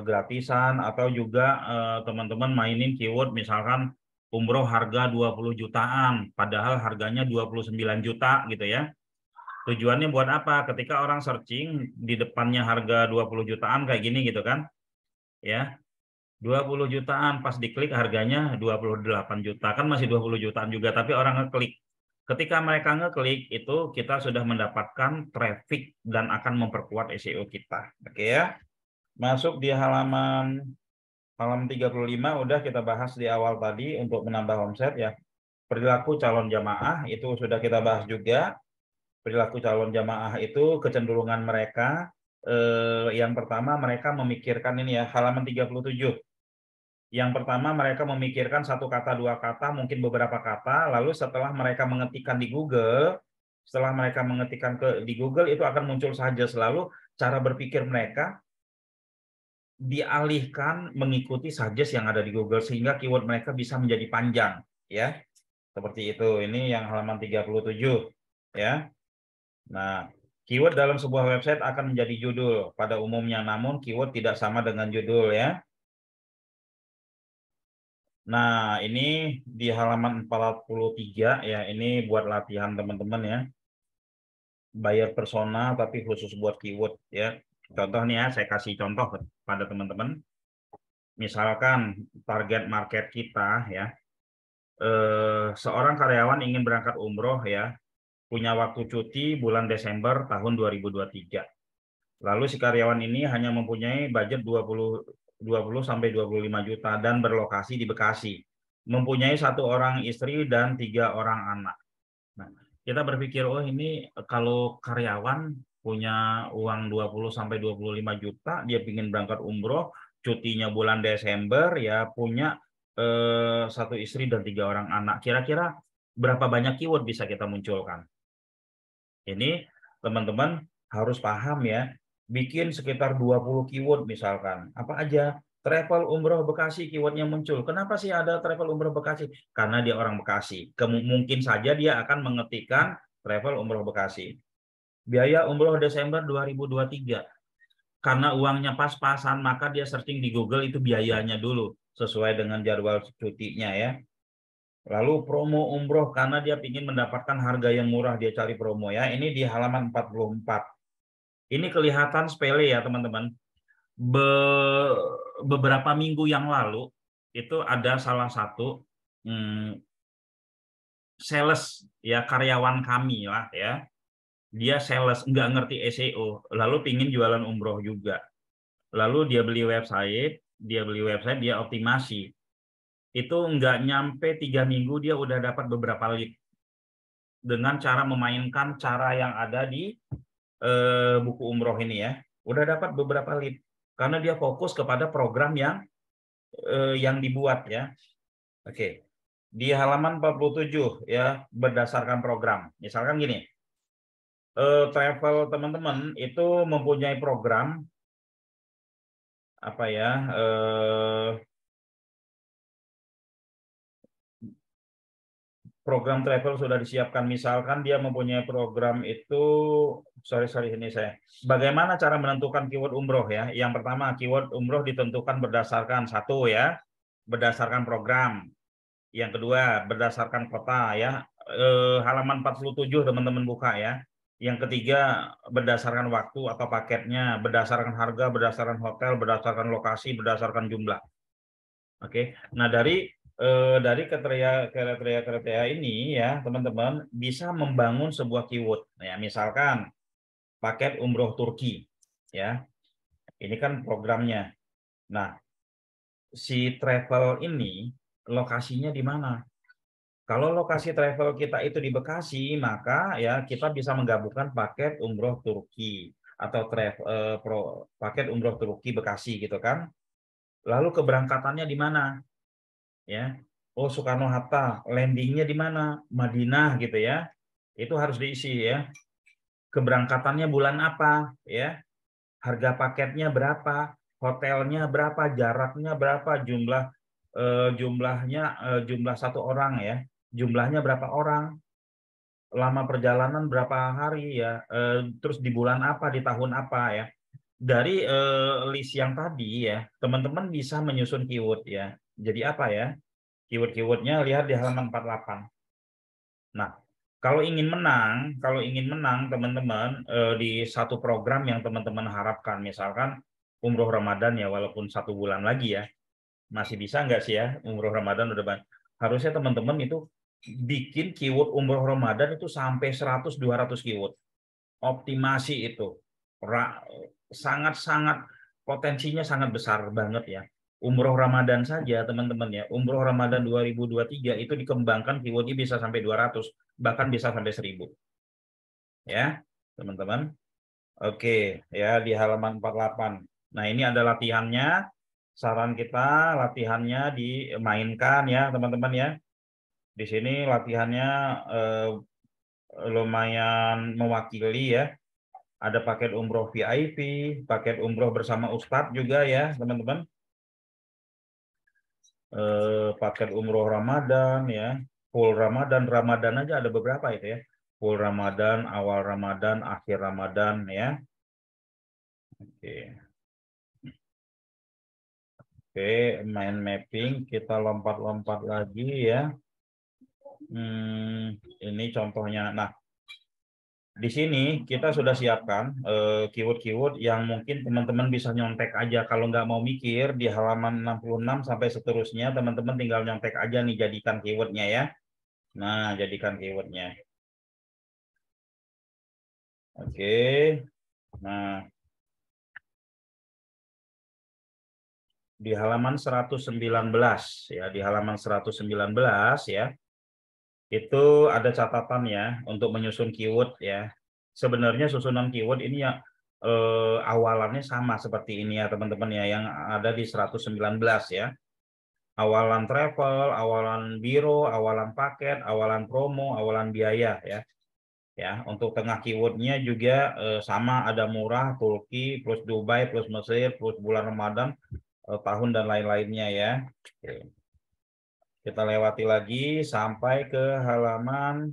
gratisan, atau juga teman-teman mainin keyword misalkan umroh harga 20 jutaan, padahal harganya 29 juta gitu ya. Tujuannya buat apa? Ketika orang searching di depannya harga 20 jutaan kayak gini gitu kan. Ya. 20 jutaan, pas diklik harganya 28 juta, kan masih 20 jutaan juga, tapi orang ngeklik. Ketika mereka ngeklik, itu kita sudah mendapatkan traffic dan akan memperkuat SEO kita. Oke ya. Masuk di halaman 35 udah kita bahas di awal tadi untuk menambah omset ya. Perilaku calon jamaah itu sudah kita bahas juga. Perilaku calon jamaah itu kecenderungan mereka, yang pertama mereka memikirkan ini ya, halaman 37. Yang pertama mereka memikirkan satu kata, dua kata, mungkin beberapa kata, lalu setelah mereka mengetikkan di Google, di Google itu akan muncul saja, selalu cara berpikir mereka dialihkan mengikuti suggest yang ada di Google, sehingga keyword mereka bisa menjadi panjang ya. Seperti itu. Ini yang halaman 37 ya. Nah, keyword dalam sebuah website akan menjadi judul pada umumnya, namun keyword tidak sama dengan judul ya. Nah, ini di halaman 43 ya, ini buat latihan teman-teman ya. Buyer persona tapi khusus buat keyword ya. Contoh nih ya, saya kasih contoh pada teman-teman. Misalkan target market kita ya, seorang karyawan ingin berangkat umroh ya, punya waktu cuti bulan Desember tahun 2023. Lalu si karyawan ini hanya mempunyai budget 20 sampai 25 juta dan berlokasi di Bekasi. Mempunyai 1 orang istri dan 3 orang anak. Nah, kita berpikir, oh ini kalau karyawan punya uang 20 sampai 25 juta, dia ingin berangkat umroh, cutinya bulan Desember, ya punya 1 istri dan 3 orang anak. Kira-kira berapa banyak keyword bisa kita munculkan. Ini teman-teman harus paham ya, bikin sekitar 20 keyword misalkan. Apa aja? Travel umroh Bekasi keywordnya muncul. Kenapa sih ada travel umroh Bekasi? Karena dia orang Bekasi. Mungkin saja dia akan mengetikkan travel umroh Bekasi. Biaya umroh Desember 2023. Karena uangnya pas-pasan, maka dia searching di Google itu biayanya dulu. Sesuai dengan jadwal cutinya ya. Lalu promo umroh karena dia ingin mendapatkan harga yang murah, dia cari promo ya. Ini di halaman 44. Ini kelihatan sepele ya teman-teman. Beberapa minggu yang lalu itu ada salah satu sales ya, karyawan kami lah ya. Dia sales, nggak ngerti SEO, lalu pingin jualan umroh juga. Lalu dia beli website, dia optimasi. Itu nggak nyampe 3 minggu dia udah dapat beberapa lead dengan cara memainkan cara yang ada di buku umroh ini ya. Udah dapat beberapa lead karena dia fokus kepada program yang dibuat ya. Oke. Di halaman 47 ya, berdasarkan program. Misalkan gini. Travel teman-teman itu mempunyai program apa ya? Program travel sudah disiapkan, misalkan dia mempunyai program itu, ini saya. Bagaimana cara menentukan keyword umroh ya? Yang pertama, keyword umroh ditentukan berdasarkan satu ya, berdasarkan program. Yang kedua, berdasarkan kota ya. Halaman 47 teman-teman buka ya. Yang ketiga, berdasarkan waktu atau paketnya, berdasarkan harga, berdasarkan hotel, berdasarkan lokasi, berdasarkan jumlah. Oke. Nah, dari kriteria ini ya teman-teman bisa membangun sebuah keyword ya, misalkan paket umroh Turki ya, ini kan programnya. Nah, si travel ini lokasinya di mana? Kalau lokasi travel kita itu di Bekasi, maka ya kita bisa menggabungkan paket umroh Turki atau paket umroh Turki Bekasi gitu kan. Lalu keberangkatannya di mana? Ya, oh Soekarno Hatta, landingnya di mana? Madinah gitu ya. Itu harus diisi ya. Keberangkatannya bulan apa ya? Harga paketnya berapa? Hotelnya berapa? Jaraknya berapa? Jumlah satu orang ya. Jumlahnya berapa orang? Lama perjalanan berapa hari ya? Terus di bulan apa? Di tahun apa ya? Dari list yang tadi ya, teman-teman bisa menyusun keyword ya. Jadi apa ya? Keyword-keywordnya lihat di halaman 48. Nah, kalau ingin menang teman-teman di satu program yang teman-teman harapkan, misalkan umroh Ramadan ya, walaupun 1 bulan lagi ya, masih bisa nggak sih ya umroh Ramadan udah banyak. Harusnya teman-teman itu bikin keyword umroh Ramadan itu sampai 100-200 keyword. Optimasi itu sangat-sangat potensinya sangat besar banget ya. Umroh Ramadan saja teman-teman ya, umroh Ramadan 2023 itu dikembangkan keywordnya bisa sampai 200, bahkan bisa sampai 1000 ya teman-teman. Oke ya, di halaman 48. Nah, ini ada latihannya. Saran kita latihannya dimainkan ya teman-teman ya. Di sini latihannya lumayan mewakili ya. Ada paket umroh VIP, paket umroh bersama Ustadz juga ya teman-teman. Paket umroh Ramadan ya, full Ramadan aja ada beberapa itu ya, full Ramadan, awal Ramadan, akhir Ramadan ya. Oke, main mapping, kita lompat-lompat lagi ya. Ini contohnya. Nah, di sini kita sudah siapkan keyword-keyword yang mungkin teman-teman bisa nyontek aja. Kalau nggak mau mikir, di halaman 66 sampai seterusnya, teman-teman tinggal nyontek aja nih, jadikan keywordnya ya. Nah, jadikan keywordnya. Oke. Nah, di halaman 119 ya, di halaman 119 ya. Itu ada catatan ya untuk menyusun keyword ya. Sebenarnya susunan keyword ini ya awalannya sama seperti ini ya teman-teman ya, yang ada di 119 ya. Awalan travel, awalan biro, awalan paket, awalan promo, awalan biaya ya. Ya, untuk tengah keywordnya juga sama, ada murah, Turki, plus Dubai, plus Mesir, plus bulan Ramadan, tahun dan lain-lainnya ya. Oke. Kita lewati lagi sampai ke halaman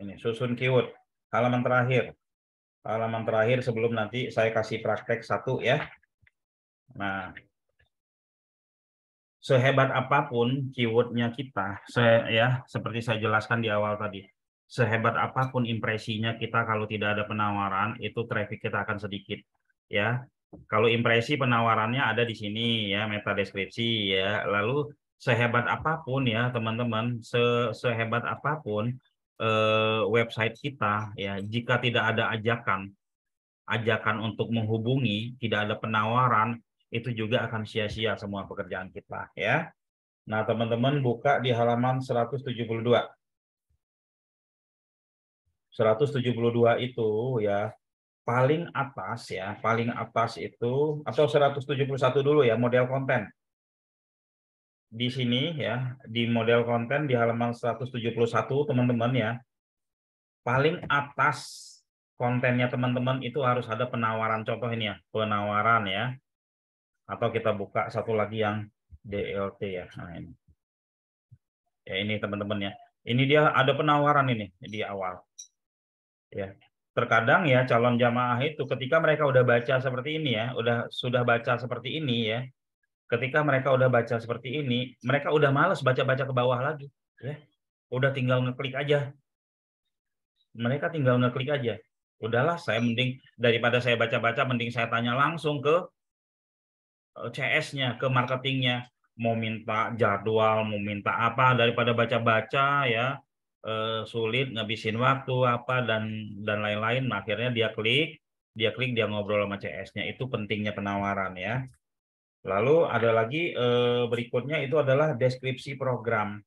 ini, susun keyword. Halaman terakhir. Halaman terakhir sebelum nanti saya kasih praktek satu ya. Nah, sehebat apapun keywordnya kita, seperti saya jelaskan di awal tadi, sehebat apapun impresinya kita, kalau tidak ada penawaran, itu traffic kita akan sedikit. Ya, kalau impresi penawarannya ada di sini ya, meta deskripsi ya. Lalu sehebat apapun ya teman-teman, sehebat apapun website kita ya, jika tidak ada ajakan untuk menghubungi, tidak ada penawaran, itu juga akan sia-sia semua pekerjaan kita ya. Nah, teman-teman buka di halaman 172. 172 itu ya, paling atas ya, paling atas itu, atau 171 dulu ya, model konten. Di sini ya, di model konten di halaman 171 teman-teman ya, paling atas kontennya teman-teman itu harus ada penawaran. Contoh ini ya, penawaran ya. Atau kita buka satu lagi yang DLT ya. Nah, ini. Ya ini teman-teman ya. Ini dia ada penawaran ini di awal. Ya. Terkadang ya calon jamaah itu ketika mereka udah baca seperti ini ya, sudah baca seperti ini ya. Ketika mereka udah baca seperti ini, mereka udah males baca-baca ke bawah lagi, ya. Udah tinggal ngeklik aja. Mereka tinggal ngeklik aja. Udahlah, saya mending daripada saya baca-baca, mending saya tanya langsung ke CS-nya, ke marketingnya, mau minta jadwal, mau minta apa, daripada baca-baca ya, sulit, ngabisin waktu apa dan lain-lain. Akhirnya dia klik, dia ngobrol sama CS-nya. Itu pentingnya penawaran ya. Lalu ada lagi berikutnya itu adalah deskripsi program.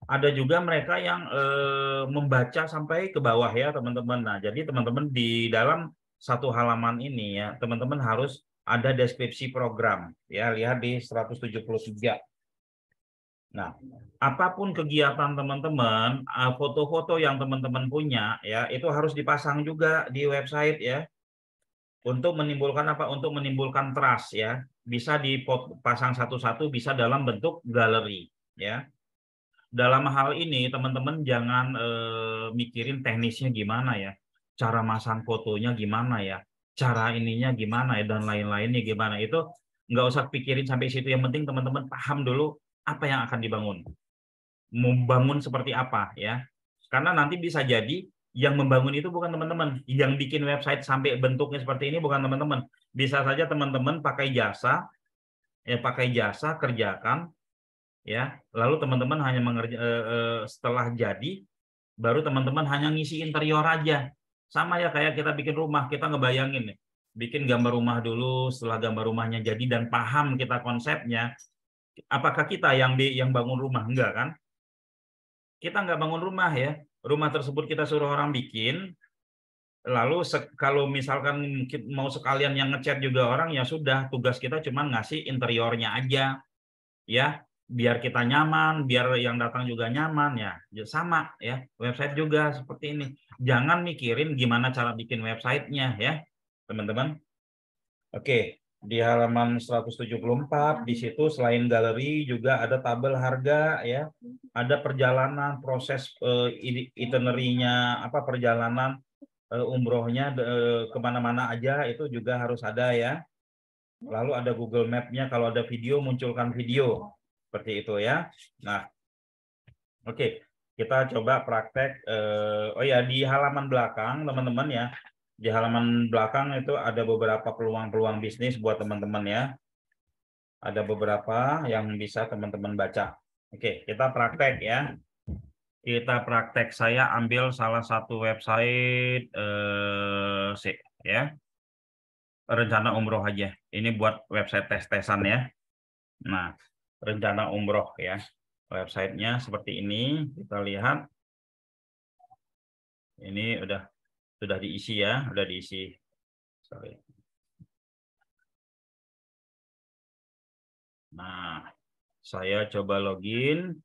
Ada juga mereka yang membaca sampai ke bawah ya teman-teman. Nah, jadi teman-teman di dalam satu halaman ini ya, teman-teman harus ada deskripsi program. Ya, lihat di 173. Nah, apapun kegiatan teman-teman, foto-foto yang teman-teman punya ya, itu harus dipasang juga di website ya. Untuk menimbulkan apa? Untuk menimbulkan trust ya. Bisa dipasang satu-satu, bisa dalam bentuk galeri ya. Dalam hal ini teman-teman jangan mikirin teknisnya gimana ya, cara masang fotonya gimana ya, cara ininya gimana ya, dan lain-lainnya gimana. Itu nggak usah pikirin sampai situ. Yang penting teman-teman paham dulu apa yang akan dibangun, membangun seperti apa ya. Karena nanti bisa jadi yang membangun itu bukan teman-teman, yang bikin website sampai bentuknya seperti ini bukan teman-teman. Bisa saja teman-teman pakai jasa kerjakan ya, lalu teman-teman hanya setelah jadi baru teman-teman hanya ngisi interior aja. Sama ya kayak kita bikin rumah, kita ngebayangin nih, bikin gambar rumah dulu, setelah gambar rumahnya jadi dan paham kita konsepnya, apakah kita yang bangun rumah? Enggak kan? Kita nggak bangun rumah ya, rumah tersebut kita suruh orang bikin. Lalu kalau misalkan mau sekalian yang ngecat juga orang, ya sudah, tugas kita cuma ngasih interiornya aja ya, biar kita nyaman, biar yang datang juga nyaman ya. Sama ya, website juga seperti ini. Jangan mikirin gimana cara bikin websitenya ya, teman-teman. Oke, di halaman 174 di situ selain galeri juga ada tabel harga ya. Ada perjalanan, proses itinerary-nya, apa perjalanan umrohnya kemana-mana aja, itu juga harus ada ya. Lalu ada Google Map-nya, kalau ada video munculkan video seperti itu ya. Nah, oke, kita coba praktek. Oh ya, di halaman belakang teman-teman ya, di halaman belakang itu ada beberapa peluang-peluang bisnis buat teman-teman ya. Ada beberapa yang bisa teman-teman baca. Oke, kita praktek ya. Kita praktek. Saya ambil salah satu website ya, rencana umroh aja. Ini buat website tes-tesan ya. Nah, rencana umroh ya. Websitenya seperti ini. Kita lihat. Ini sudah diisi ya, sudah diisi. Sorry. Nah, saya coba login.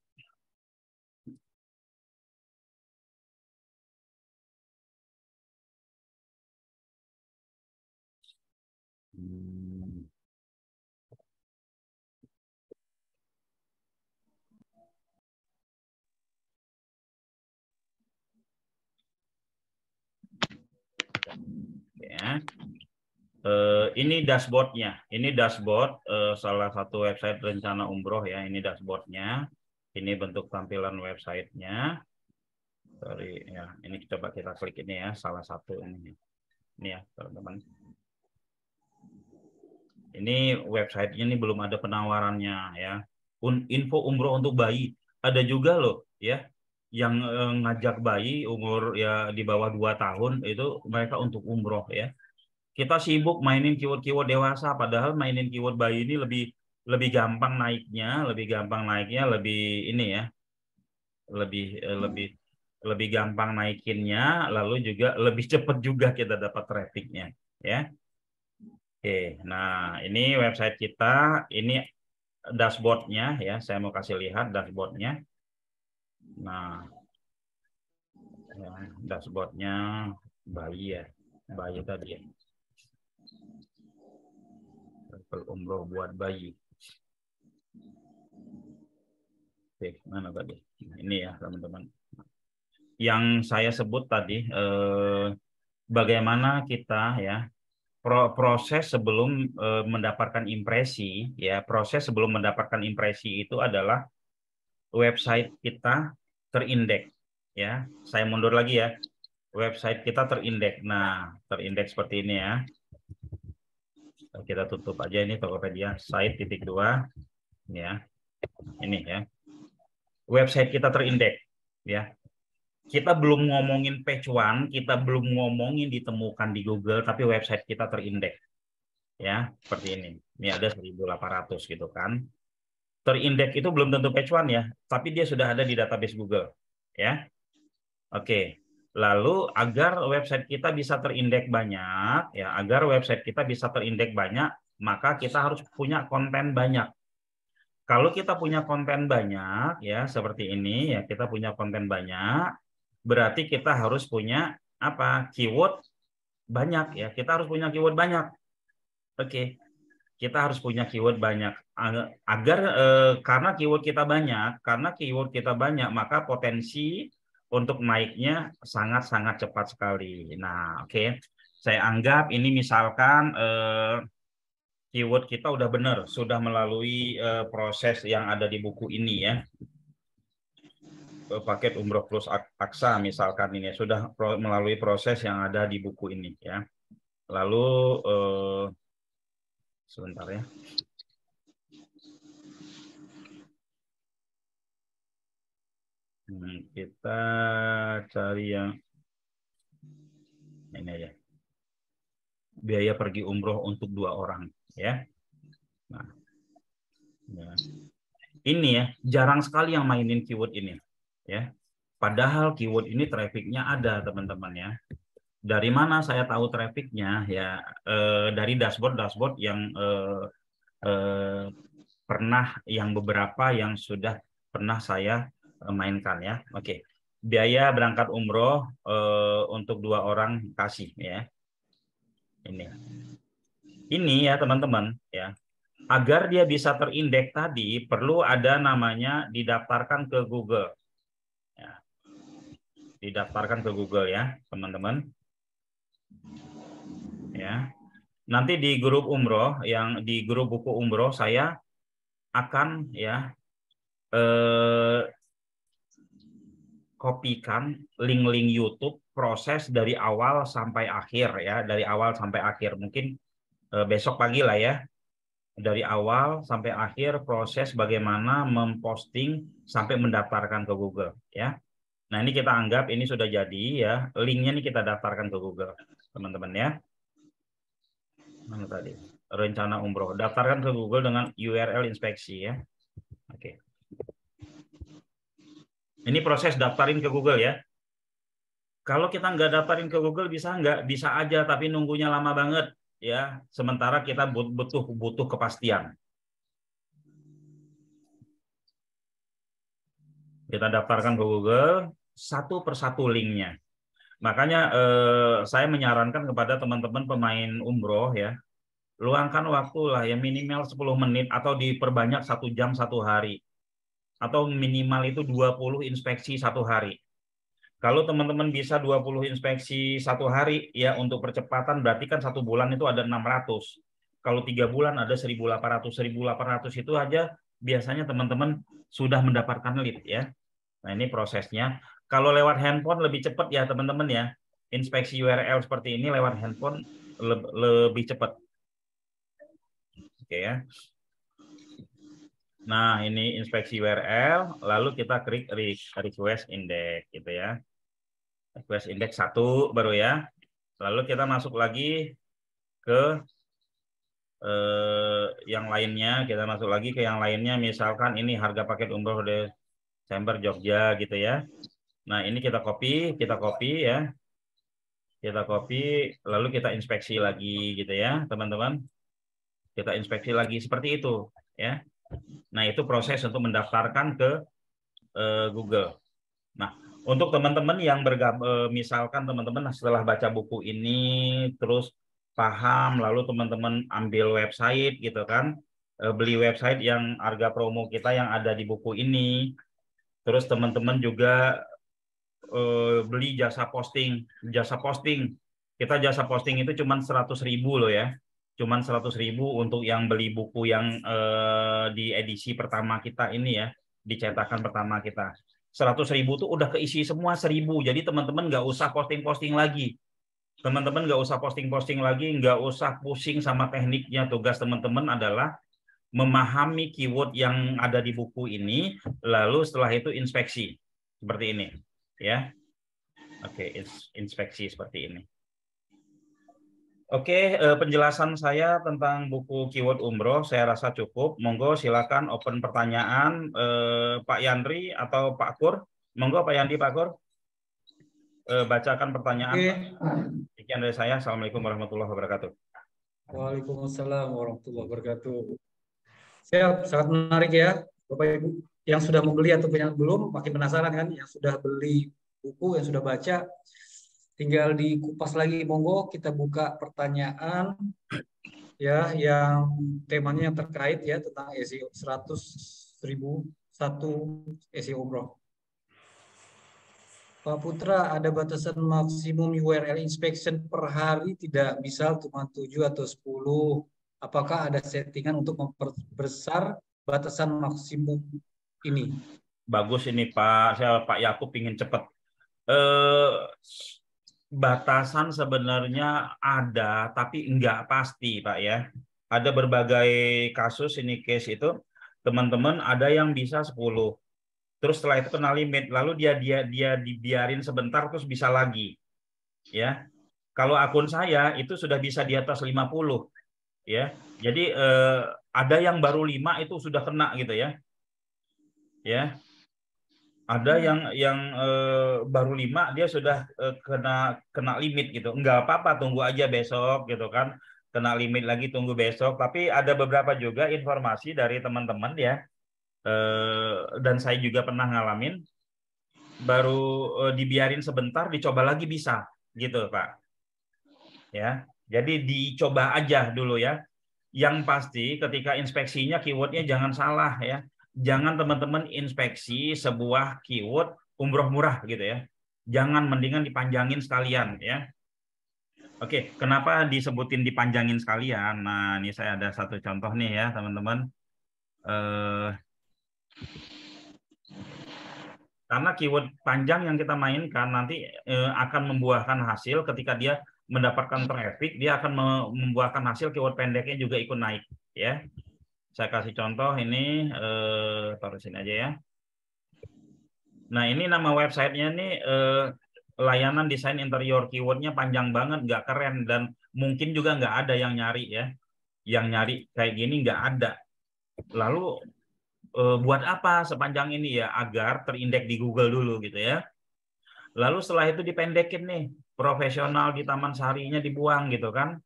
Ya. Ini dashboardnya. Ini dashboard salah satu website rencana umroh ya. Ini dashboardnya. Ini bentuk tampilan websitenya. Sorry ya. Ini coba kita klik ini ya. Salah satu ini. Ini ya teman-teman. Ini websitenya ini belum ada penawarannya ya. Info umroh untuk bayi. Ada juga loh ya. Yang ngajak bayi umur ya di bawah 2 tahun itu mereka untuk umroh ya. Kita sibuk mainin keyword-keyword dewasa, padahal mainin keyword bayi ini lebih gampang naiknya, lebih ini ya, lebih gampang naikinnya, lalu juga lebih cepat juga kita dapat trafficnya, ya. Oke, nah ini website kita, ini dashboardnya ya, saya mau kasih lihat dashboardnya. Nah, ya, dashboardnya bayi ya, bayi tadi ya. Umroh buat bayi. Oke, mana tadi? Ini ya teman-teman. Yang saya sebut tadi, bagaimana kita ya proses sebelum mendapatkan impresi ya, proses sebelum mendapatkan impresi itu adalah website kita terindeks ya. Saya mundur lagi ya. Website kita terindeks. Nah, terindeks seperti ini ya. Kita tutup aja ini Tokopedia site .2 ya. Ini ya. Website kita terindeks ya. Kita belum ngomongin page one, kita belum ngomongin ditemukan di Google, tapi website kita terindeks. Ya, seperti ini. Ini ada 1.800 gitu kan. Terindeks itu belum tentu page one ya, tapi dia sudah ada di database Google. Ya. Oke. Lalu agar website kita bisa terindeks banyak, ya, agar website kita bisa terindeks banyak, maka kita harus punya konten banyak. Kalau kita punya konten banyak, ya, seperti ini, ya, kita punya konten banyak, berarti kita harus punya apa? Keyword banyak ya. Kita harus punya keyword banyak. Oke. Kita harus punya keyword banyak agar karena keyword kita banyak, maka potensi untuk naiknya sangat-sangat cepat sekali. Nah, oke. Saya anggap ini misalkan keyword kita udah benar, sudah melalui proses yang ada di buku ini ya. Paket umroh plus aksa misalkan ini sudah melalui proses yang ada di buku ini ya. Lalu sebentar ya. Kita cari yang ini aja. Biaya pergi umroh untuk 2 orang ya. Nah, ya. Ini ya jarang sekali yang mainin keyword ini ya. Padahal keyword ini trafficnya ada teman-teman ya. Dari mana saya tahu trafficnya ya? Dari dashboard yang pernah, yang beberapa yang sudah pernah saya mainkan ya. Oke. Biaya berangkat umroh untuk 2 orang kasih ya. Ini ya teman-teman ya. Agar dia bisa terindeks tadi perlu ada namanya didaftarkan ke Google. Ya. Didaftarkan ke Google ya, teman-teman. Ya. Nanti di grup umroh, yang di grup buku umroh saya akan ya kopikan link-link YouTube proses dari awal sampai akhir ya, dari awal sampai akhir. Mungkin besok pagi lah ya. Dari awal sampai akhir proses bagaimana memposting sampai mendaftarkan ke Google ya. Nah, ini kita anggap ini sudah jadi ya. Linknya ini kita daftarkan ke Google, teman-teman ya. Mana tadi? Rencana umroh. Daftarkan ke Google dengan URL inspeksi ya. Oke. Ini proses daftarin ke Google ya. Kalau kita nggak daftarin ke Google bisa nggak? Bisa aja, tapi nunggunya lama banget ya. Sementara kita butuh kepastian. Kita daftarkan ke Google satu persatu linknya. Makanya saya menyarankan kepada teman-teman pemain umroh ya, luangkan waktu lah ya minimal 10 menit atau diperbanyak 1 jam 1 hari. Atau minimal itu 20 inspeksi 1 hari. Kalau teman-teman bisa 20 inspeksi 1 hari ya untuk percepatan berarti kan 1 bulan itu ada 600. Kalau 3 bulan ada 1.800. 1.800 itu aja biasanya teman-teman sudah mendapatkan lead ya. Nah, ini prosesnya. Kalau lewat handphone lebih cepat ya, teman-teman ya. Inspeksi URL seperti ini lewat handphone lebih cepat. Oke ya. Nah, ini inspeksi URL, lalu kita klik request index gitu ya. Request index 1 baru ya. Lalu kita masuk lagi ke yang lainnya, kita masuk lagi ke yang lainnya, misalkan ini harga paket umroh Desember Jogja gitu ya. Nah, ini kita copy ya. Kita copy, lalu kita inspeksi lagi gitu ya, teman-teman. Kita inspeksi lagi seperti itu ya. Nah, itu proses untuk mendaftarkan ke Google. Nah, untuk teman-teman yang misalkan teman-teman setelah baca buku ini terus paham, lalu teman-teman ambil website gitu kan, beli website yang harga promo kita yang ada di buku ini. Terus teman-teman juga beli jasa posting. Kita jasa posting itu cuma 100.000 loh ya. Cuman 100.000 untuk yang beli buku yang di edisi pertama kita ini ya, dicetakan pertama kita. 100.000 tuh udah keisi semua 1.000. Jadi teman-teman nggak usah posting-posting lagi. Teman-teman nggak usah posting-posting lagi, nggak usah pusing sama tekniknya. Tugas teman-teman adalah memahami keyword yang ada di buku ini, lalu setelah itu inspeksi seperti ini. Ya, oke, inspeksi seperti ini. Oke, penjelasan saya tentang buku keyword umroh saya rasa cukup. Monggo silakan open pertanyaan Pak Yandri atau Pak Kur. Monggo Pak Yandri, Pak Kur, bacakan pertanyaan. Oke. Sekian dari saya. Assalamualaikum warahmatullahi wabarakatuh. Waalaikumsalam warahmatullahi wabarakatuh. Siap, sangat menarik ya, Bapak Ibu yang sudah membeli atau yang belum, makin penasaran kan? Yang sudah beli buku, yang sudah baca, tinggal dikupas lagi. Monggo kita buka pertanyaan ya, yang temanya yang terkait ya tentang SEO 100.001 SEO umroh. Pak Putra, ada batasan maksimum URL inspection per hari tidak? Misal cuma 7 atau 10. Apakah ada settingan untuk memperbesar batasan maksimum ini? Bagus ini Pak Yakub ingin cepat. Batasan sebenarnya ada, tapi enggak pasti Pak ya. Ada berbagai kasus ini case itu, teman-teman ada yang bisa 10. Terus setelah itu kena limit, lalu dia dibiarin sebentar terus bisa lagi. Ya. Kalau akun saya itu sudah bisa di atas 50 ya. Jadi ada yang baru 5 itu sudah kena gitu ya. Ya. Ada yang baru 5 dia sudah kena limit gitu. Enggak apa-apa, tunggu aja besok gitu kan. Kena limit lagi tunggu besok. Tapi ada beberapa juga informasi dari teman-teman ya. Dan saya juga pernah ngalamin baru dibiarin sebentar dicoba lagi bisa gitu Pak ya. Jadi dicoba aja dulu ya. Yang pasti ketika inspeksinya keywordnya jangan salah ya, jangan teman-teman inspeksi sebuah keyword umroh murah gitu ya, jangan, mendingan dipanjangin sekalian ya. Oke, kenapa disebutin dipanjangin sekalian? Nah, ini saya ada satu contoh nih ya teman-teman. Karena keyword panjang yang kita mainkan nanti akan membuahkan hasil ketika dia mendapatkan traffic, dia akan membuahkan hasil keyword pendeknya juga ikut naik ya. Saya kasih contoh ini, taruh sini aja ya. Nah, ini nama websitenya nih layanan desain interior, keywordnya panjang banget, nggak keren, dan mungkin juga nggak ada yang nyari ya. Yang nyari kayak gini nggak ada. Lalu buat apa sepanjang ini ya? Agar terindeks di Google dulu gitu ya. Lalu setelah itu dipendekin nih, profesional di Taman Sarinya dibuang gitu kan.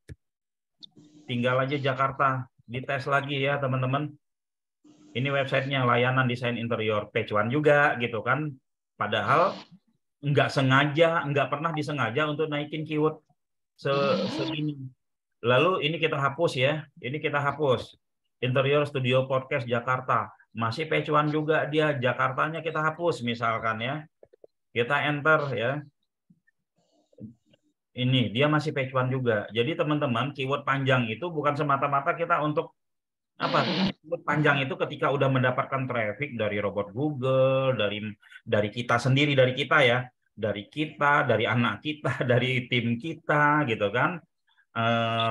Tinggal aja Jakarta, dites lagi ya teman-teman. Ini websitenya layanan desain interior, page one juga gitu kan. Padahal nggak sengaja, nggak pernah disengaja untuk naikin keyword segini. Lalu ini kita hapus ya, ini kita hapus. Interior Studio Podcast Jakarta, masih page one juga dia, Jakartanya kita hapus misalkan ya. Kita enter ya. Ini dia masih page one juga. Jadi teman-teman, keyword panjang itu bukan semata-mata kita untuk apa? Keyword panjang itu ketika udah mendapatkan traffic dari robot Google, dari kita sendiri, dari kita ya, dari kita, dari anak kita, dari tim kita gitu kan.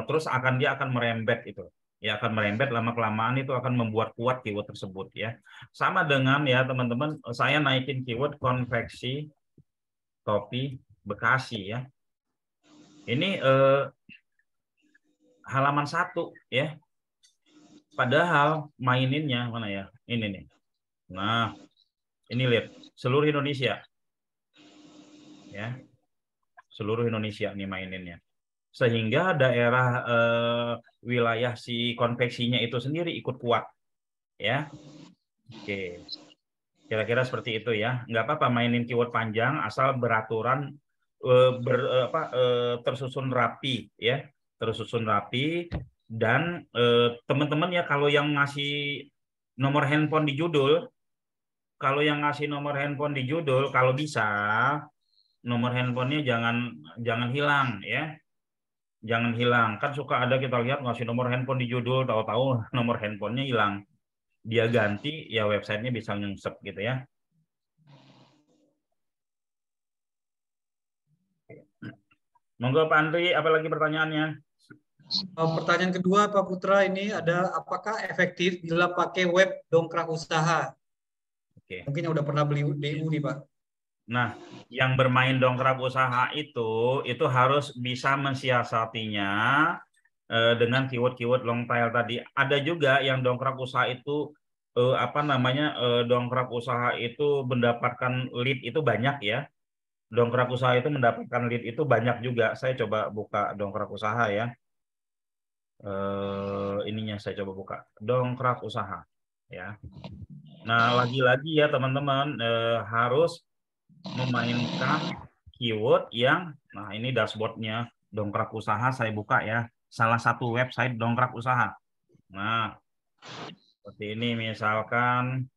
Terus dia akan merembet itu. Ya akan merembet, lama-kelamaan itu akan membuat kuat keyword tersebut ya. Sama dengan ya teman-teman, saya naikin keyword konveksi topi Bekasi ya. Ini halaman 1 ya. Padahal maininnya mana ya? Ini nih. Nah, ini lihat seluruh Indonesia. Ya. Seluruh Indonesia nih maininnya. Sehingga daerah wilayah si konveksinya itu sendiri ikut kuat. Ya. Oke. Kira-kira seperti itu ya. Nggak apa-apa mainin keyword panjang asal beraturan tersusun rapi ya. Tersusun rapi dan teman-teman ya kalau yang ngasih nomor handphone di judul, kalau bisa nomor handphonenya jangan hilang ya. Jangan hilang. Kan suka ada kita lihat ngasih nomor handphone di judul, tahu-tahu nomor handphonenya hilang. Dia ganti ya websitenya bisa nyungsep gitu ya. Monggo Pak Andri, apa lagi pertanyaannya? Pertanyaan kedua Pak Putra ini ada, apakah efektif bila pakai web dongkrak usaha? Oke. Mungkin yang udah pernah beli DU nih Pak. Nah, yang bermain dongkrak usaha itu harus bisa mensiasatinya dengan keyword-keyword long tail tadi. Ada juga yang dongkrak usaha itu dongkrak usaha itu mendapatkan lead itu banyak ya. Dongkrak usaha itu mendapatkan lead itu banyak juga. Saya coba buka dongkrak usaha ya. Ininya saya coba buka dongkrak usaha ya. Nah, lagi-lagi ya teman-teman harus memainkan keyword yang, nah ini dashboardnya dongkrak usaha saya buka ya, salah satu website dongkrak usaha. Nah, seperti ini misalkan,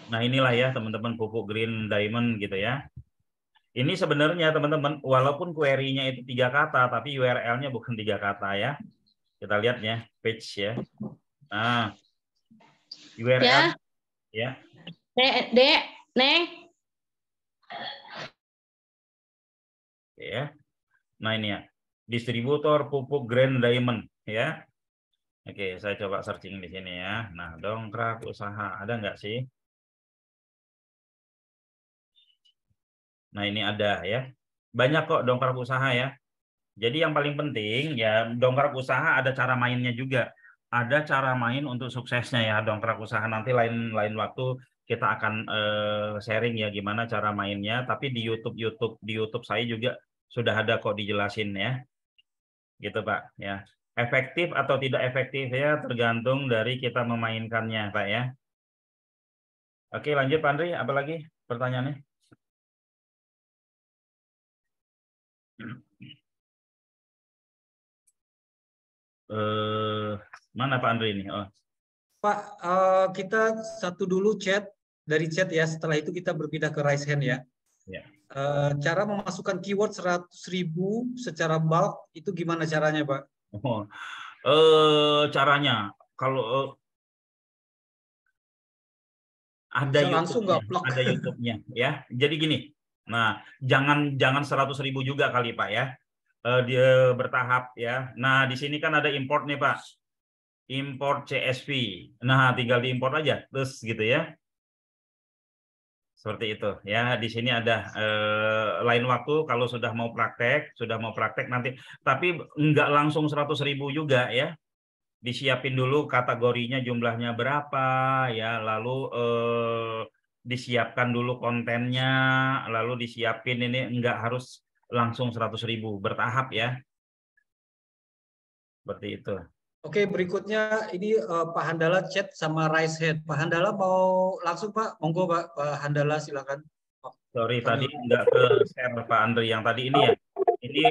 nah inilah ya teman-teman pupuk green diamond gitu ya. Ini sebenarnya teman-teman walaupun query-nya itu 3 kata, tapi URL-nya bukan 3 kata ya. Kita lihat ya page ya. Nah, URL ya. Dek, Neng. Ya. Nah ini ya, distributor pupuk Grand Diamond ya. Oke, saya coba searching di sini ya. Nah, dongkrak usaha ada nggak sih? Nah ini ada ya. Banyak kok dongkrak usaha ya. Jadi yang paling penting ya dongkrak usaha ada cara mainnya juga. Ada cara main untuk suksesnya ya dongkrak usaha. Nanti lain waktu kita akan sharing ya gimana cara mainnya. Tapi di YouTube saya juga sudah ada kok dijelasin ya. Gitu Pak ya. Efektif atau tidak efektif ya tergantung dari kita memainkannya Pak ya. Oke lanjut Pak Andri, apa lagi pertanyaannya? Mana Pak Andri ini? Oh. Pak, kita satu dulu chat dari chat ya. Setelah itu kita berpindah ke raise hand ya. Ya. Cara memasukkan keyword 100.000 secara bulk itu gimana caranya Pak? Oh. Caranya kalau ada YouTube-nya ya. Jadi gini. Nah, jangan 100.000 juga kali Pak ya. Dia bertahap ya. Nah, di sini kan ada import nih Pak. Import CSV. Nah, tinggal diimport aja terus gitu ya. Seperti itu ya. Di sini ada lain waktu kalau sudah mau praktek nanti. Tapi enggak langsung 100.000 juga ya. Disiapin dulu kategorinya jumlahnya berapa ya, lalu disiapkan dulu kontennya, lalu disiapin ini enggak harus langsung 100.000, bertahap ya. Seperti itu. Oke, berikutnya ini Pak Handala chat sama Rice Head. Pak Handala mau langsung Pak? Monggo Pak Handala silakan. Sorry tadi Kami nggak ke share Pak Andre yang tadi ini ya. Ini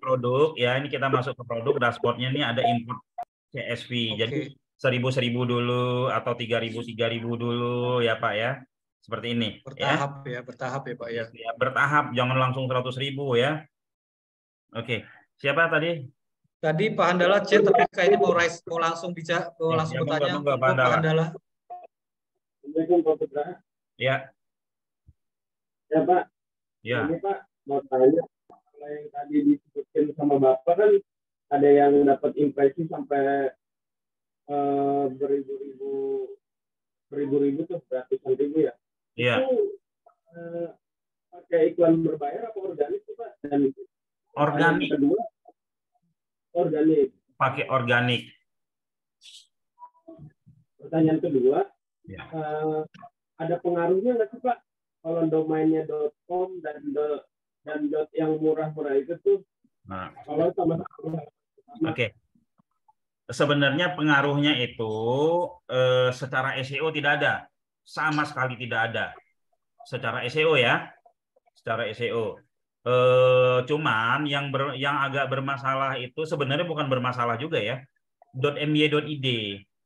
produk ya, ini kita masuk ke produk dashboardnya ini ada import CSV. Jadi oke, 1000 dulu atau 3000 dulu ya Pak ya. Seperti ini ya. bertahap ya Pak ya. Ya, bertahap, jangan langsung 100.000 ya. Oke. Siapa tadi? Tadi Pak Handala chat tapi kayaknya mau langsung bicara, mau langsung Ya, bertanya. monggo Pak Monggo Pak Handala. Handala. Assalamualaikum Pak Putra. Ya, Ya Pak, ya. ini Pak mau tanya, kalau yang tadi disebutkan sama Bapak kan ada yang dapat impresi sampai beribu-ribu tuh, ratusan ribu ya. Iya. Itu pakai iklan berbayar apa organik tuh Pak? Dan Organik. yang kedua, organik. Pakai organik. Pertanyaan kedua, Ya. ada pengaruhnya nggak sih Pak kalau domainnya .com dan yang murah-murah itu tuh, Nah, kalau sama-sama? oke. Sebenarnya pengaruhnya itu secara SEO tidak ada, sama sekali tidak ada. Secara SEO ya, secara SEO. Cuman yang agak bermasalah itu sebenarnya bukan bermasalah juga ya. .my.id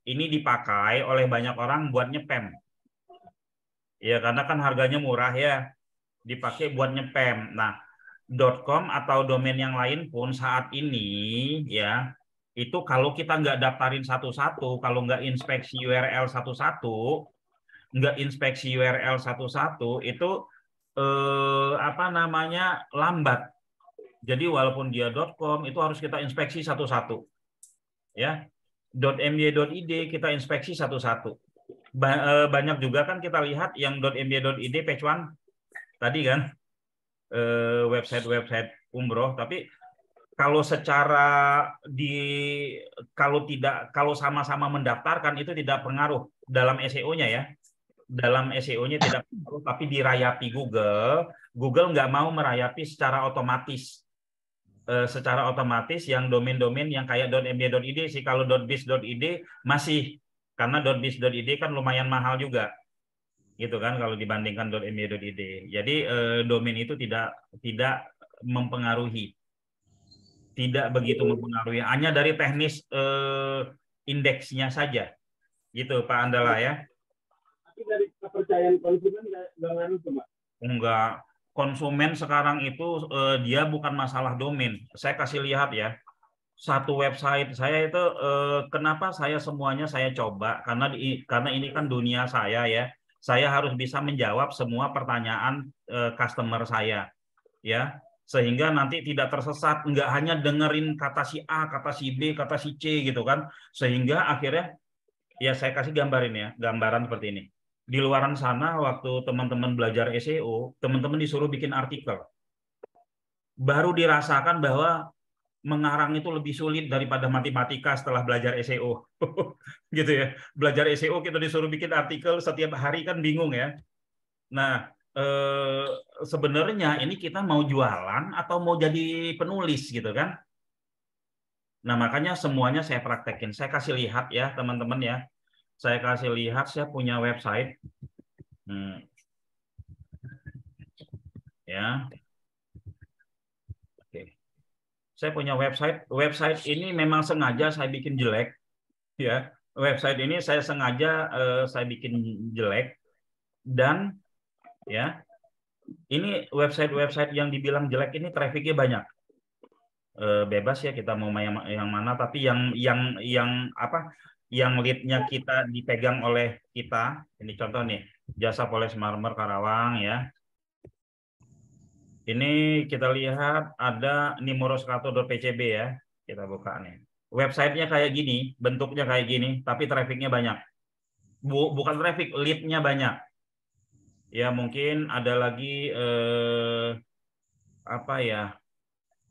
ini dipakai oleh banyak orang buat nyepam. Ya karena kan harganya murah ya, dipakai buat nyepam. Nah, .com atau domain yang lain pun saat ini ya itu kalau kita nggak daftarin satu-satu, kalau nggak inspeksi URL satu-satu, nggak inspeksi URL satu-satu itu apa namanya lambat. Jadi walaupun dia .com itu harus kita inspeksi satu-satu, ya. .my.id kita inspeksi satu-satu. Banyak juga kan kita lihat yang .my.id page one tadi kan website-website umroh, tapi kalau kalau sama-sama mendaftarkan itu tidak pengaruh dalam SEO-nya ya. Dalam SEO-nya tidak pengaruh, tapi dirayapi Google nggak mau merayapi secara otomatis. Secara otomatis yang domain-domain yang kayak .my.id sih, kalau .biz.id masih, karena .biz.id kan lumayan mahal juga gitu kan kalau dibandingkan .my.id. Jadi domain itu tidak mempengaruhi. Tidak begitu mempengaruhi, hanya dari teknis indeksnya saja. Gitu Pak Andala ya. Tapi dari kepercayaan konsumen nggak ngaruh tuh Pak? Enggak. Konsumen sekarang itu dia bukan masalah domain. Saya kasih lihat ya. Satu website saya itu kenapa semuanya saya coba karena ini kan dunia saya ya. Saya harus bisa menjawab semua pertanyaan customer saya ya, sehingga nanti tidak tersesat, nggak hanya dengerin kata si A, kata si B, kata si C gitu kan, sehingga akhirnya ya saya kasih gambaran seperti ini. Di luaran sana waktu teman-teman belajar SEO, teman-teman disuruh bikin artikel, baru dirasakan bahwa mengarang itu lebih sulit daripada matematika setelah belajar SEO. Gitu ya. Belajar SEO kita disuruh bikin artikel setiap hari kan bingung ya. Nah, sebenarnya ini kita mau jualan atau mau jadi penulis gitu kan. Nah, makanya semuanya saya praktekin. Saya kasih lihat ya, teman-teman ya. Saya kasih lihat, saya punya website. Ya. Oke. Saya punya website. Website ini memang sengaja saya bikin jelek. Ya. Website ini saya sengaja saya bikin jelek. Dan ya, ini website-website yang dibilang jelek ini trafficnya banyak. Bebas ya kita mau yang mana, tapi yang apa, yang leadnya kita dipegang oleh kita. Ini contoh nih, Jasa Poles Marmer Karawang ya. Ini kita lihat ada nimoroskato.pcb ya. Kita buka nih. Websitenya kayak gini, bentuknya kayak gini, tapi trafficnya banyak. Bukan traffic, leadnya banyak. Ya mungkin ada lagi apa ya?